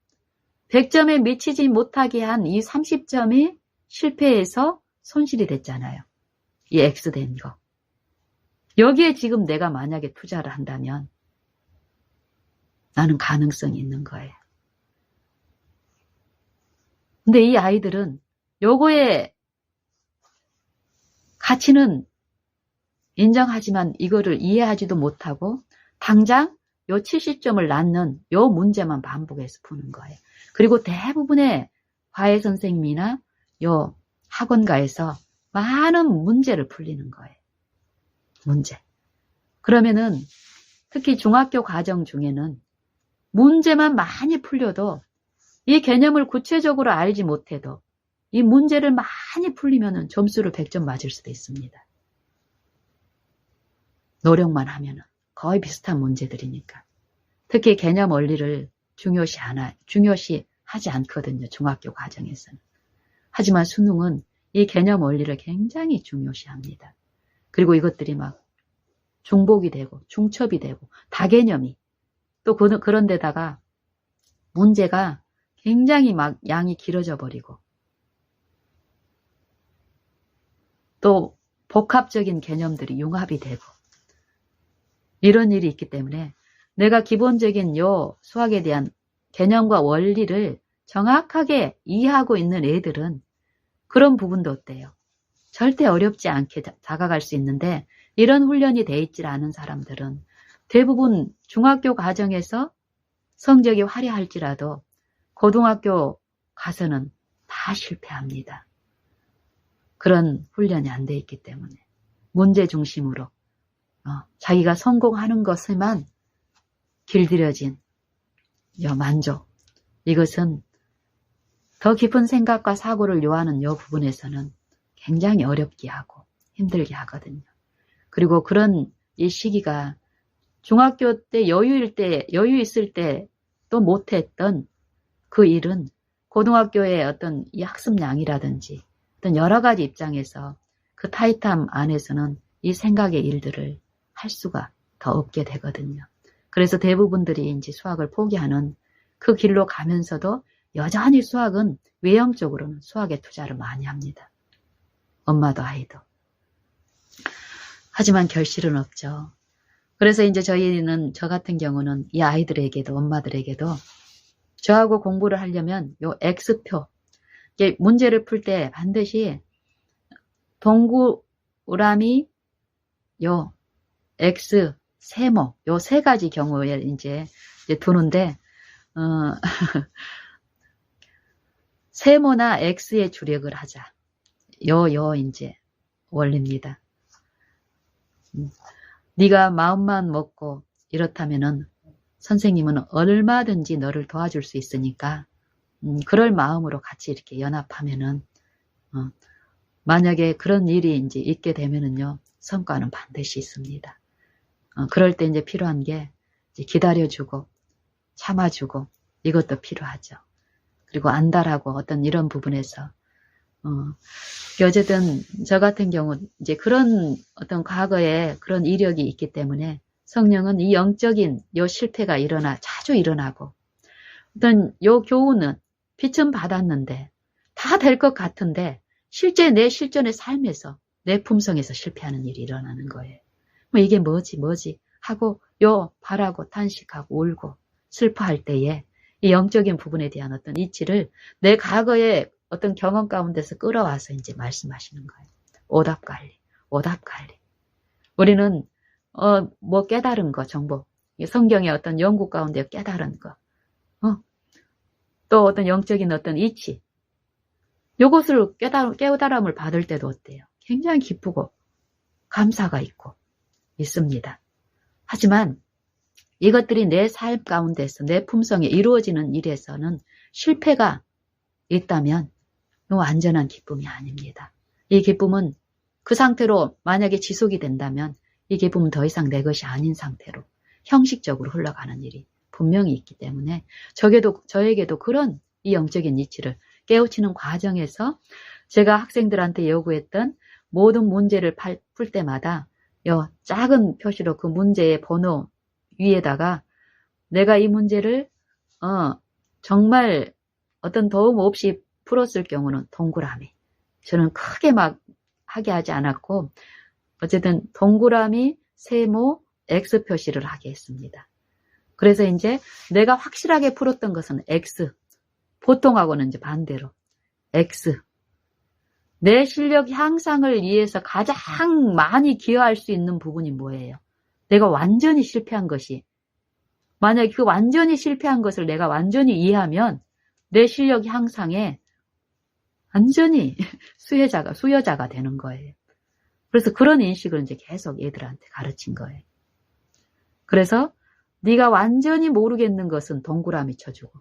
100점에 미치지 못하게 한 이 30점이 실패해서 손실이 됐잖아요. 이 X된 거. 여기에 지금 내가 만약에 투자를 한다면 나는 가능성이 있는 거예요. 근데 이 아이들은 요거의 가치는 인정하지만 이거를 이해하지도 못하고 당장 요 70점을 낳는 요 문제만 반복해서 푸는 거예요. 그리고 대부분의 과외 선생님이나 요 학원가에서 많은 문제를 풀리는 거예요. 문제. 그러면은 특히 중학교 과정 중에는 문제만 많이 풀려도 이 개념을 구체적으로 알지 못해도 이 문제를 많이 풀리면은 점수를 100점 맞을 수도 있습니다. 노력만 하면은 거의 비슷한 문제들이니까. 특히 개념 원리를 중요시하지 않거든요. 중학교 과정에서는. 하지만 수능은 이 개념 원리를 굉장히 중요시합니다. 그리고 이것들이 막 중복이 되고 중첩이 되고 다개념이 또 그런 데다가 문제가 굉장히 막 양이 길어져 버리고 또 복합적인 개념들이 융합이 되고 이런 일이 있기 때문에 내가 기본적인 요 수학에 대한 개념과 원리를 정확하게 이해하고 있는 애들은 그런 부분도 어때요? 절대 어렵지 않게 다가갈 수 있는데 이런 훈련이 돼 있지 않은 사람들은 대부분 중학교 과정에서 성적이 화려할지라도 고등학교 가서는 다 실패합니다. 그런 훈련이 안 돼 있기 때문에 문제 중심으로 자기가 성공하는 것에만 길들여진 요 만족, 이것은 더 깊은 생각과 사고를 요하는 요 부분에서는 굉장히 어렵게 하고 힘들게 하거든요. 그리고 그런 이 시기가 중학교 때 여유 있을 때 또 못했던 그 일은 고등학교의 어떤 이 학습량이라든지 어떤 여러 가지 입장에서 그 타이트함 안에서는 이 생각의 일들을 할 수가 더 없게 되거든요. 그래서 대부분들이 이제 수학을 포기하는 그 길로 가면서도 여전히 수학은 외형적으로는 수학에 투자를 많이 합니다. 엄마도 아이도. 하지만 결실은 없죠. 그래서 이제 저 같은 경우는 이 아이들에게도 엄마들에게도 저하고 공부를 하려면 요 X표, 문제를 풀 때 반드시 동그라미, 요 X, 세모, 요 세 가지 경우에 이제 두는데, 세모나 X에 주력을 하자. 이제 원리입니다. 네가 마음만 먹고 이렇다면은 선생님은 얼마든지 너를 도와줄 수 있으니까 그럴 마음으로 같이 이렇게 연합하면은 만약에 그런 일이 이제 있게 되면은요 성과는 반드시 있습니다. 그럴 때 이제 필요한 게 이제 기다려주고 참아주고 이것도 필요하죠. 그리고 안달하고 어떤 이런 부분에서 어쨌든 저 같은 경우 이제 그런 어떤 과거에 그런 이력이 있기 때문에 성령은 이 영적인 요 실패가 자주 일어나고 어떤 요 교훈은 빛은 받았는데 다 될 것 같은데 실제 내 실전의 삶에서 내 품성에서 실패하는 일이 일어나는 거예요. 뭐 이게 뭐지 하고 바라고 탄식하고 울고 슬퍼할 때에 이 영적인 부분에 대한 어떤 이치를 내 과거의 어떤 경험 가운데서 끌어와서 이제 말씀하시는 거예요. 오답 관리. 우리는 깨달은 거, 정보. 성경의 어떤 연구 가운데 깨달은 거. 또 어떤 영적인 어떤 이치. 요것을 깨달음을 받을 때도 어때요? 굉장히 기쁘고 감사가 있습니다. 하지만 이것들이 내 삶 가운데서 내 품성에 이루어지는 일에서는 실패가 있다면 완전한 기쁨이 아닙니다. 이 기쁨은 그 상태로 만약에 지속이 된다면 이 기쁨은 더 이상 내 것이 아닌 상태로 형식적으로 흘러가는 일이 분명히 있기 때문에 저에게도 그런 이 영적인 이치를 깨우치는 과정에서 제가 학생들한테 요구했던 모든 문제를 풀 때마다 작은 표시로 그 문제의 번호 위에다가 내가 이 문제를 정말 어떤 도움 없이 풀었을 경우는 동그라미. 저는 크게 막 하게 하지 않았고 어쨌든 동그라미, 세모, X 표시를 하게 했습니다. 그래서 이제 내가 확실하게 풀었던 것은 X. 보통하고는 이제 반대로 X. 내 실력 향상을 위해서 가장 많이 기여할 수 있는 부분이 뭐예요? 내가 완전히 실패한 것이. 만약에 그 완전히 실패한 것을 내가 완전히 이해하면 내 실력 향상에 완전히 수여자가 되는 거예요. 그래서 그런 인식을 이제 계속 얘들한테 가르친 거예요. 그래서 네가 완전히 모르겠는 것은 동그라미 쳐주고,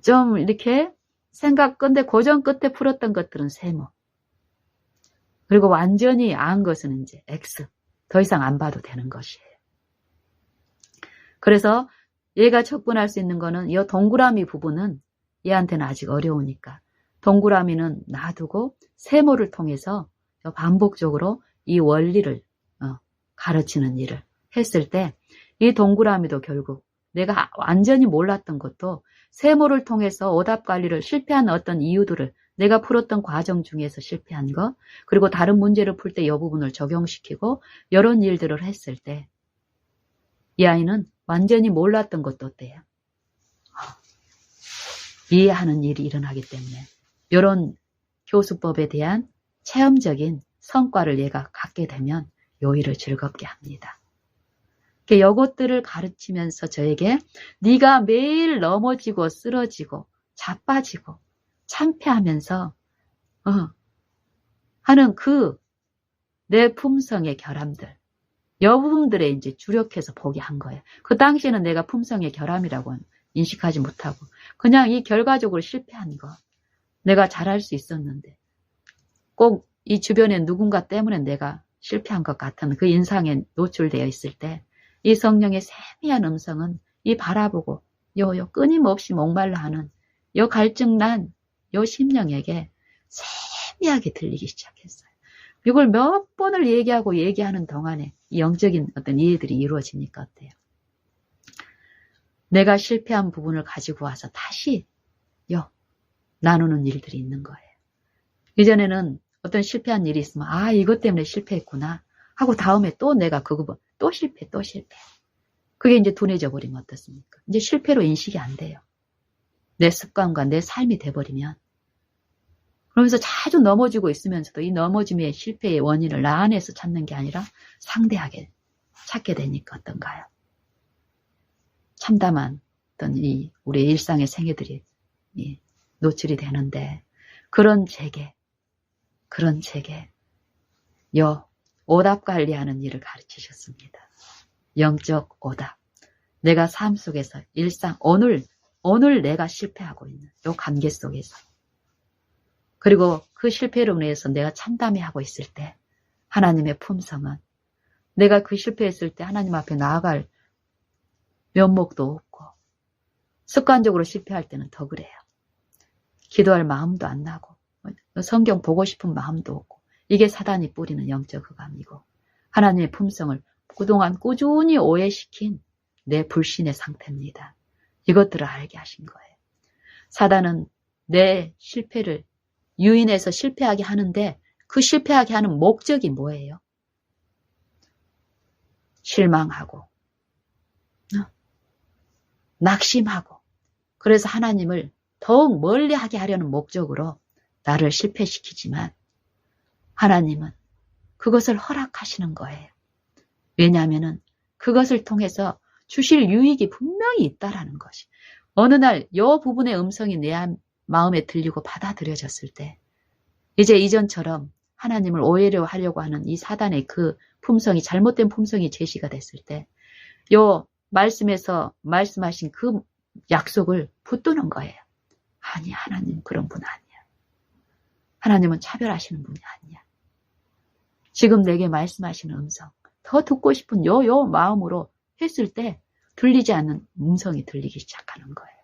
좀 이렇게 생각 끝에 고정 끝에 풀었던 것들은 세모, 그리고 완전히 안 것은 이제 X, 더 이상 안 봐도 되는 것이에요. 그래서 얘가 접근할 수 있는 거는 이 동그라미 부분은 얘한테는 아직 어려우니까 동그라미는 놔두고 세모를 통해서 반복적으로 이 원리를 가르치는 일을 했을 때 이 동그라미도 결국 내가 완전히 몰랐던 것도 세모를 통해서 오답 관리를 실패한 어떤 이유들을 내가 풀었던 과정 중에서 실패한 거, 그리고 다른 문제를 풀 때 이 부분을 적용시키고 이런 일들을 했을 때 이 아이는 완전히 몰랐던 것도 어때요? 이해하는 일이 일어나기 때문에 이런 교수법에 대한 체험적인 성과를 얘가 갖게 되면 요 일을 즐겁게 합니다. 요것들을 가르치면서 저에게 네가 매일 넘어지고 쓰러지고 자빠지고 참패하면서 하는 그 내 품성의 결함들, 여 부분들에 이제 주력해서 보게 한 거예요. 그 당시에는 내가 품성의 결함이라고 인식하지 못하고 그냥 이 결과적으로 실패한 거, 내가 잘할 수 있었는데 꼭 이 주변에 누군가 때문에 내가 실패한 것 같은 그 인상에 노출되어 있을 때 이 성령의 세미한 음성은 이 바라보고 요 끊임없이 목말라 하는 요 갈증난 요 심령에게 세미하게 들리기 시작했어요. 이걸 몇 번을 얘기하는 동안에 이 영적인 어떤 이해들이 이루어지니까 어때요? 내가 실패한 부분을 가지고 와서 다시 나누는 일들이 있는 거예요. 이전에는 어떤 실패한 일이 있으면 이것 때문에 실패했구나 하고 다음에 또 내가 그 부분 또 실패. 그게 이제 둔해져 버리면 어떻습니까? 이제 실패로 인식이 안 돼요. 내 습관과 내 삶이 돼버리면. 그러면서 자주 넘어지고 있으면서도 이 넘어짐의 실패의 원인을 나 안에서 찾는 게 아니라 상대하게 찾게 되니까 어떤가요? 참담한 어떤 우리의 일상의 생애들이 노출이 되는데 그런 제게 오답 관리하는 일을 가르치셨습니다. 영적 오답. 내가 삶 속에서 일상 오늘 내가 실패하고 있는 이 관계 속에서, 그리고 그 실패로 인해서 내가 참담해하고 있을 때 하나님의 품성은 내가 그 실패했을 때 하나님 앞에 나아갈 면목도 없고 습관적으로 실패할 때는 더 그래요. 기도할 마음도 안 나고 성경 보고 싶은 마음도 없고 이게 사단이 뿌리는 영적 흑암이고 하나님의 품성을 그동안 꾸준히 오해시킨 내 불신의 상태입니다. 이것들을 알게 하신 거예요. 사단은 내 실패를 유인해서 실패하게 하는데 그 실패하게 하는 목적이 뭐예요? 실망하고 낙심하고 그래서 하나님을 더욱 멀리하게 하려는 목적으로 나를 실패시키지만 하나님은 그것을 허락하시는 거예요. 왜냐하면 그것을 통해서 주실 유익이 분명히 있다라는 것이, 어느 날 이 부분의 음성이 내 마음에 들리고 받아들여졌을 때 이제 이전처럼 하나님을 오해려 하려고 하는 이 사단의 그 품성이, 잘못된 품성이 제시가 됐을 때 이 말씀에서 말씀하신 그 약속을 붙드는 거예요. 아니, 하나님 그런 분 아니야. 하나님은 차별하시는 분이 아니야. 지금 내게 말씀하시는 음성, 더 듣고 싶은 요 마음으로 했을 때 들리지 않는 음성이 들리기 시작하는 거예요.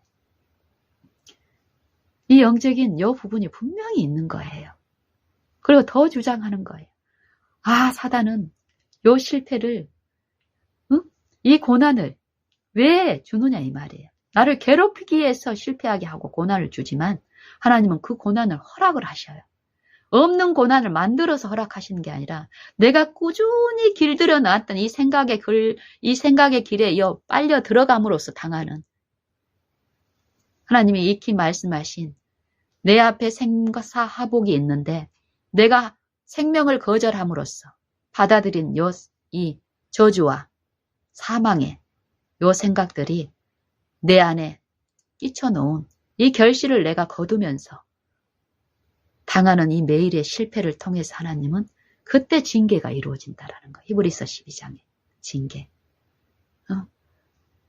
이 영적인 요 부분이 분명히 있는 거예요. 그리고 더 주장하는 거예요. 사단은 요 실패를, 이 고난을 왜 주느냐 이 말이에요. 나를 괴롭히기 위해서 실패하게 하고 고난을 주지만 하나님은 그 고난을 허락을 하셔요. 없는 고난을 만들어서 허락하시는 게 아니라 내가 꾸준히 길들여 놨던 이 생각의 길에 빨려 들어감으로써 당하는, 하나님이 익히 말씀하신 내 앞에 생사하복이 있는데 내가 생명을 거절함으로써 받아들인 이 저주와 사망의 요 생각들이 내 안에 끼쳐놓은 이 결실을 내가 거두면서 당하는 이 매일의 실패를 통해서 하나님은 그때 징계가 이루어진다라는 거. 히브리서 12장의 징계.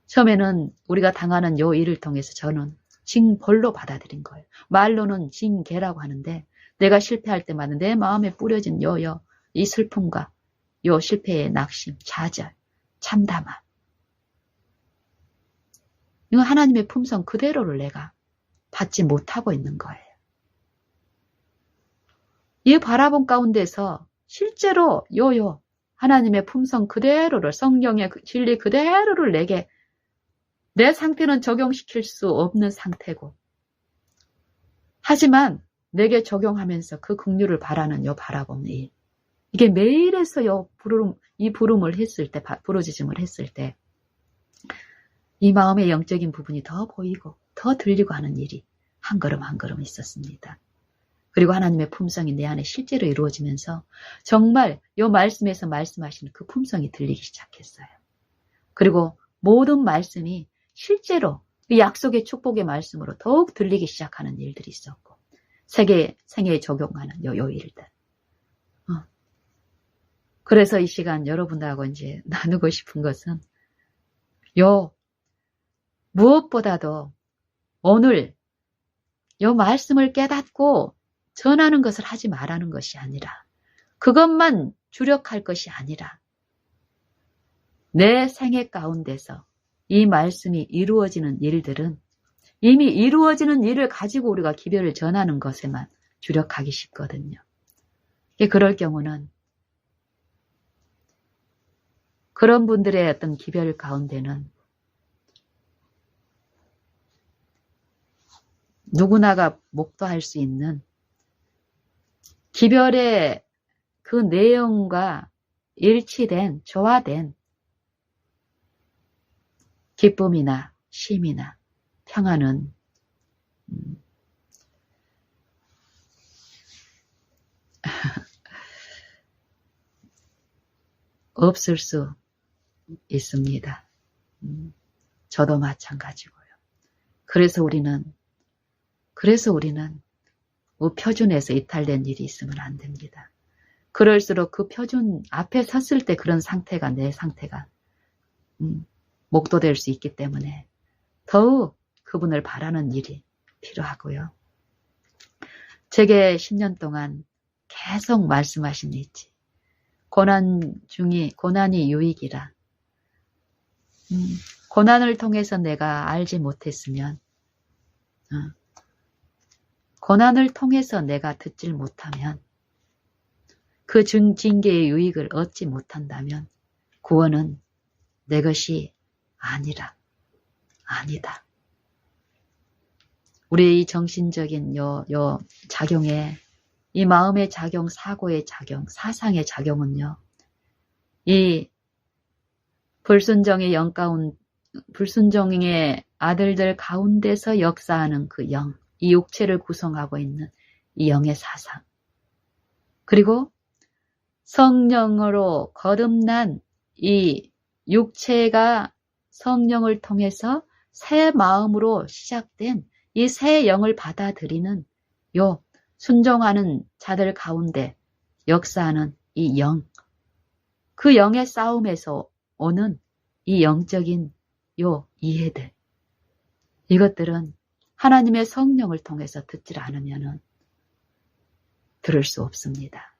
처음에는 우리가 당하는 요 일을 통해서 저는 징벌로 받아들인 거예요. 말로는 징계라고 하는데 내가 실패할 때마다 내 마음에 뿌려진 이 슬픔과 요 실패의 낙심, 좌절, 참담함. 이거 하나님의 품성 그대로를 내가 받지 못하고 있는 거예요. 이 바라본 가운데서 실제로 하나님의 품성 그대로를 성경의 진리 그대로를 내게 내 상태는 적용시킬 수 없는 상태고 하지만 내게 적용하면서 그 긍휼을 바라는 바라보는 일. 이게 매일에서 이 부름을 했을 때, 부르짖음을 했을 때 이 마음의 영적인 부분이 더 보이고 더 들리고 하는 일이 한 걸음 한 걸음 있었습니다. 그리고 하나님의 품성이 내 안에 실제로 이루어지면서 정말 이 말씀에서 말씀하시는 그 품성이 들리기 시작했어요. 그리고 모든 말씀이 실제로 그 약속의 축복의 말씀으로 더욱 들리기 시작하는 일들이 있었고 생애에 적용하는 요 일들. 그래서 이 시간 여러분하고 이제 나누고 싶은 것은 무엇보다도 오늘 요 말씀을 깨닫고 전하는 것을 하지 말라는 것이 아니라 그것만 주력할 것이 아니라 내 생애 가운데서 이 말씀이 이루어지는 일들은 이미 이루어지는 일을 가지고 우리가 기별을 전하는 것에만 주력하기 쉽거든요. 그럴 경우는 그런 분들의 어떤 기별 가운데는 누구나가 목도할 수 있는 기별의 그 내용과 일치된, 조화된 기쁨이나 쉼이나 평안은 없을 수 있습니다. 저도 마찬가지고요. 그래서 우리는 표준에서 이탈된 일이 있으면 안 됩니다. 그럴수록 그 표준 앞에 섰을 때 그런 상태가 내 상태가 목도될 수 있기 때문에 더욱 그분을 바라는 일이 필요하고요. 제게 10년 동안 계속 말씀하신 있지. 고난이 유익이라. 고난을 통해서 내가 알지 못했으면 고난을 통해서 내가 듣질 못하면 그 징계의 유익을 얻지 못한다면 구원은 내 것이 아니다. 우리의 이 정신적인 작용에 이 마음의 작용, 사고의 작용, 사상의 작용은요. 이 불순종의 아들들 가운데서 역사하는 그 영, 이 육체를 구성하고 있는 이 영의 사상. 그리고 성령으로 거듭난 이 육체가 성령을 통해서 새 마음으로 시작된 이 새 영을 받아들이는 순종하는 자들 가운데 역사하는 이 영, 그 영의 싸움에서 오는 이 영적인 이해들, 이것들은 하나님의 성령을 통해서 듣질 않으면 들을 수 없습니다.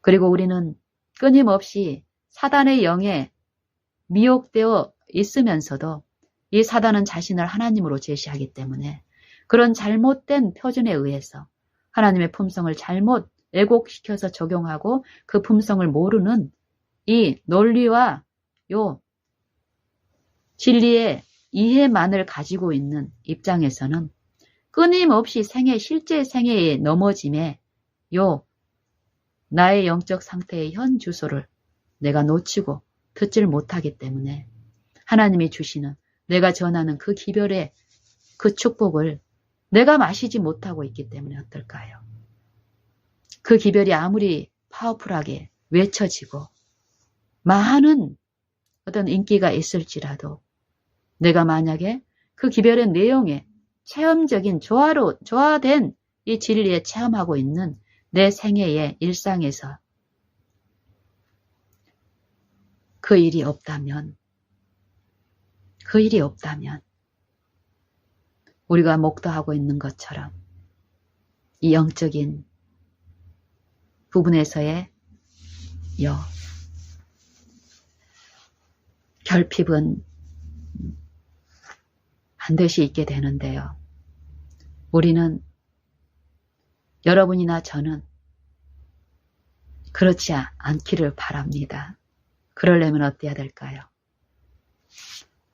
그리고 우리는 끊임없이 사단의 영에 미혹되어 있으면서도 이 사단은 자신을 하나님으로 제시하기 때문에 그런 잘못된 표준에 의해서 하나님의 품성을 잘못 왜곡시켜서 적용하고 그 품성을 모르는 이 논리와 진리의 이해만을 가지고 있는 입장에서는 끊임없이 실제 생애의 넘어짐에 나의 영적 상태의 현 주소를 내가 놓치고 듣질 못하기 때문에 하나님이 주시는 내가 전하는 그 기별의 그 축복을 내가 마시지 못하고 있기 때문에 어떨까요? 그 기별이 아무리 파워풀하게 외쳐지고 많은 어떤 인기가 있을지라도 내가 만약에 그 기별의 내용에 체험적인 조화된 이 진리에 체험하고 있는 내 생애의 일상에서 그 일이 없다면 우리가 목도하고 있는 것처럼 이 영적인 부분에서의 결핍은 반드시 있게 되는데요. 우리는, 여러분이나 저는 그렇지 않기를 바랍니다. 그러려면 어때야 될까요?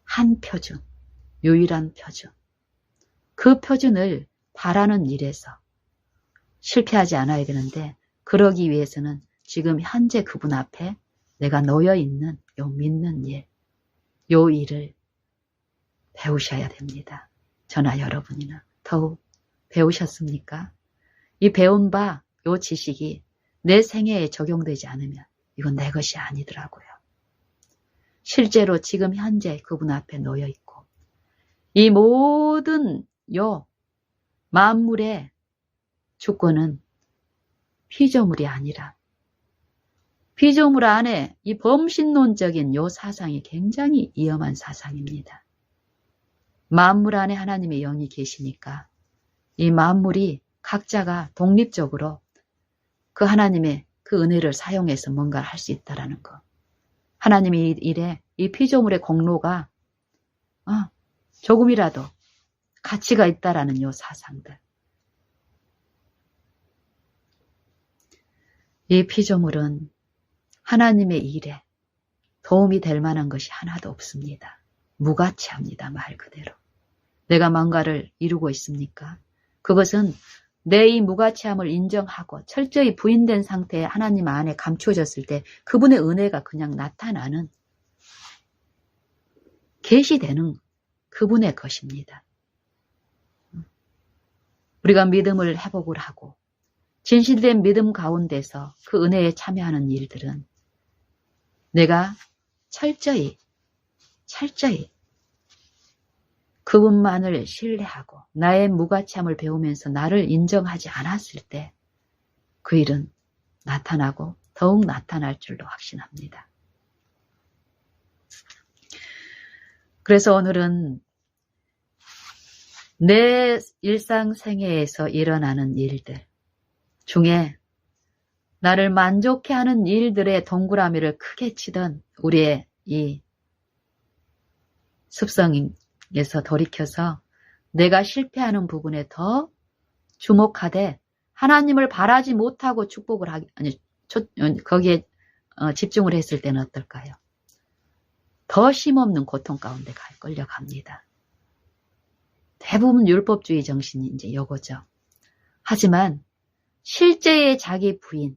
한 표준, 유일한 표준. 그 표준을 바라는 일에서 실패하지 않아야 되는데, 그러기 위해서는 지금 현재 그분 앞에 내가 놓여있는 믿는 일, 요 일을 배우셔야 됩니다. 저나 여러분이나 더욱 배우셨습니까? 이 배운 바, 요 지식이 내 생애에 적용되지 않으면 이건 내 것이 아니더라고요. 실제로 지금 현재 그분 앞에 놓여있고 이 모든 만물의 주권은 피조물이 아니라 피조물 안에 이 범신론적인 요 사상이 굉장히 위험한 사상입니다. 만물 안에 하나님의 영이 계시니까 이 만물이 각자가 독립적으로 그 하나님의 그 은혜를 사용해서 뭔가를 할 수 있다라는 거. 하나님의 일에 이 피조물의 공로가 조금이라도 가치가 있다라는 요 사상들. 이 피조물은 하나님의 일에 도움이 될 만한 것이 하나도 없습니다. 무가치합니다. 말 그대로. 내가 뭔가를 이루고 있습니까? 그것은 내 이 무가치함을 인정하고 철저히 부인된 상태에 하나님 안에 감추어졌을 때 그분의 은혜가 그냥 나타나는, 계시되는 그분의 것입니다. 우리가 믿음을 회복을 하고 진실된 믿음 가운데서 그 은혜에 참여하는 일들은 내가 철저히 그분만을 신뢰하고 나의 무가치함을 배우면서 나를 인정하지 않았을 때 그 일은 나타나고 더욱 나타날 줄로 확신합니다. 그래서 오늘은 내 일상생애에서 일어나는 일들 중에 나를 만족해 하는 일들의 동그라미를 크게 치던 우리의 이 습성에서 돌이켜서 내가 실패하는 부분에 더 주목하되 하나님을 바라지 못하고 축복을 거기에 집중을 했을 때는 어떨까요? 더 쉼없는 고통 가운데 끌려갑니다. 대부분 율법주의 정신이 이제 요거죠. 하지만 실제의 자기 부인,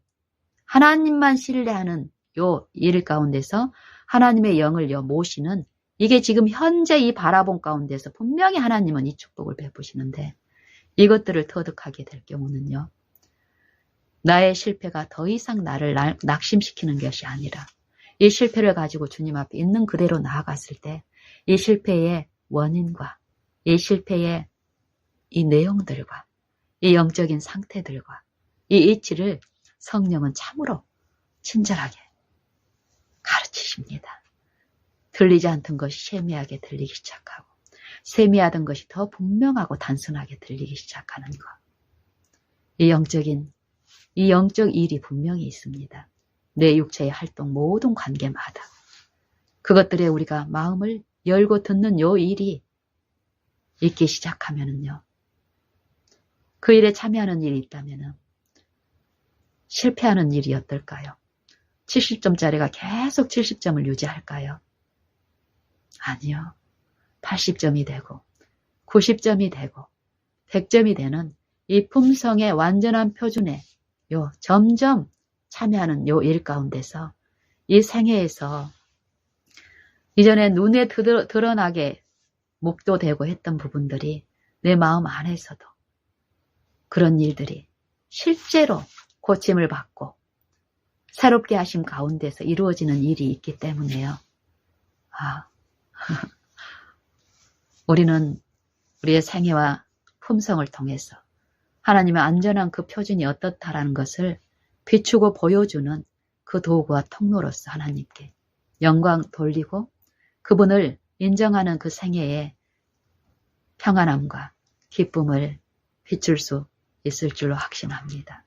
하나님만 신뢰하는 요 일 가운데서 하나님의 영을 모시는, 이게 지금 현재 이 바라본 가운데서 분명히 하나님은 이 축복을 베푸시는데, 이것들을 터득하게 될 경우는요, 나의 실패가 더 이상 나를 낙심시키는 것이 아니라 이 실패를 가지고 주님 앞에 있는 그대로 나아갔을 때 이 실패의 원인과 이 실패의 이 내용들과 이 영적인 상태들과 이 이치를 성령은 참으로 친절하게 가르치십니다. 들리지 않던 것이 세미하게 들리기 시작하고 세미하던 것이 더 분명하고 단순하게 들리기 시작하는 것. 이 영적 일이 분명히 있습니다. 내 육체의 활동 모든 관계마다 그것들에 우리가 마음을 열고 듣는 요 일이 있기 시작하면은요, 그 일에 참여하는 일이 있다면은 실패하는 일이 어떨까요? 70점짜리가 계속 70점을 유지할까요? 아니요. 80점이 되고 90점이 되고 100점이 되는 이 품성의 완전한 표준에 점점 참여하는 요 일 가운데서 이 생애에서 이전에 눈에 드러나게 목도되고 했던 부분들이 내 마음 안에서도 그런 일들이 실제로 고침을 받고 새롭게 하심 가운데서 이루어지는 일이 있기 때문에요. 우리는 우리의 생애와 품성을 통해서 하나님의 안전한 그 표준이 어떻다라는 것을 비추고 보여주는 그 도구와 통로로서 하나님께 영광 돌리고 그분을 인정하는 그 생애에 평안함과 기쁨을 비출 수 있을 줄로 확신합니다.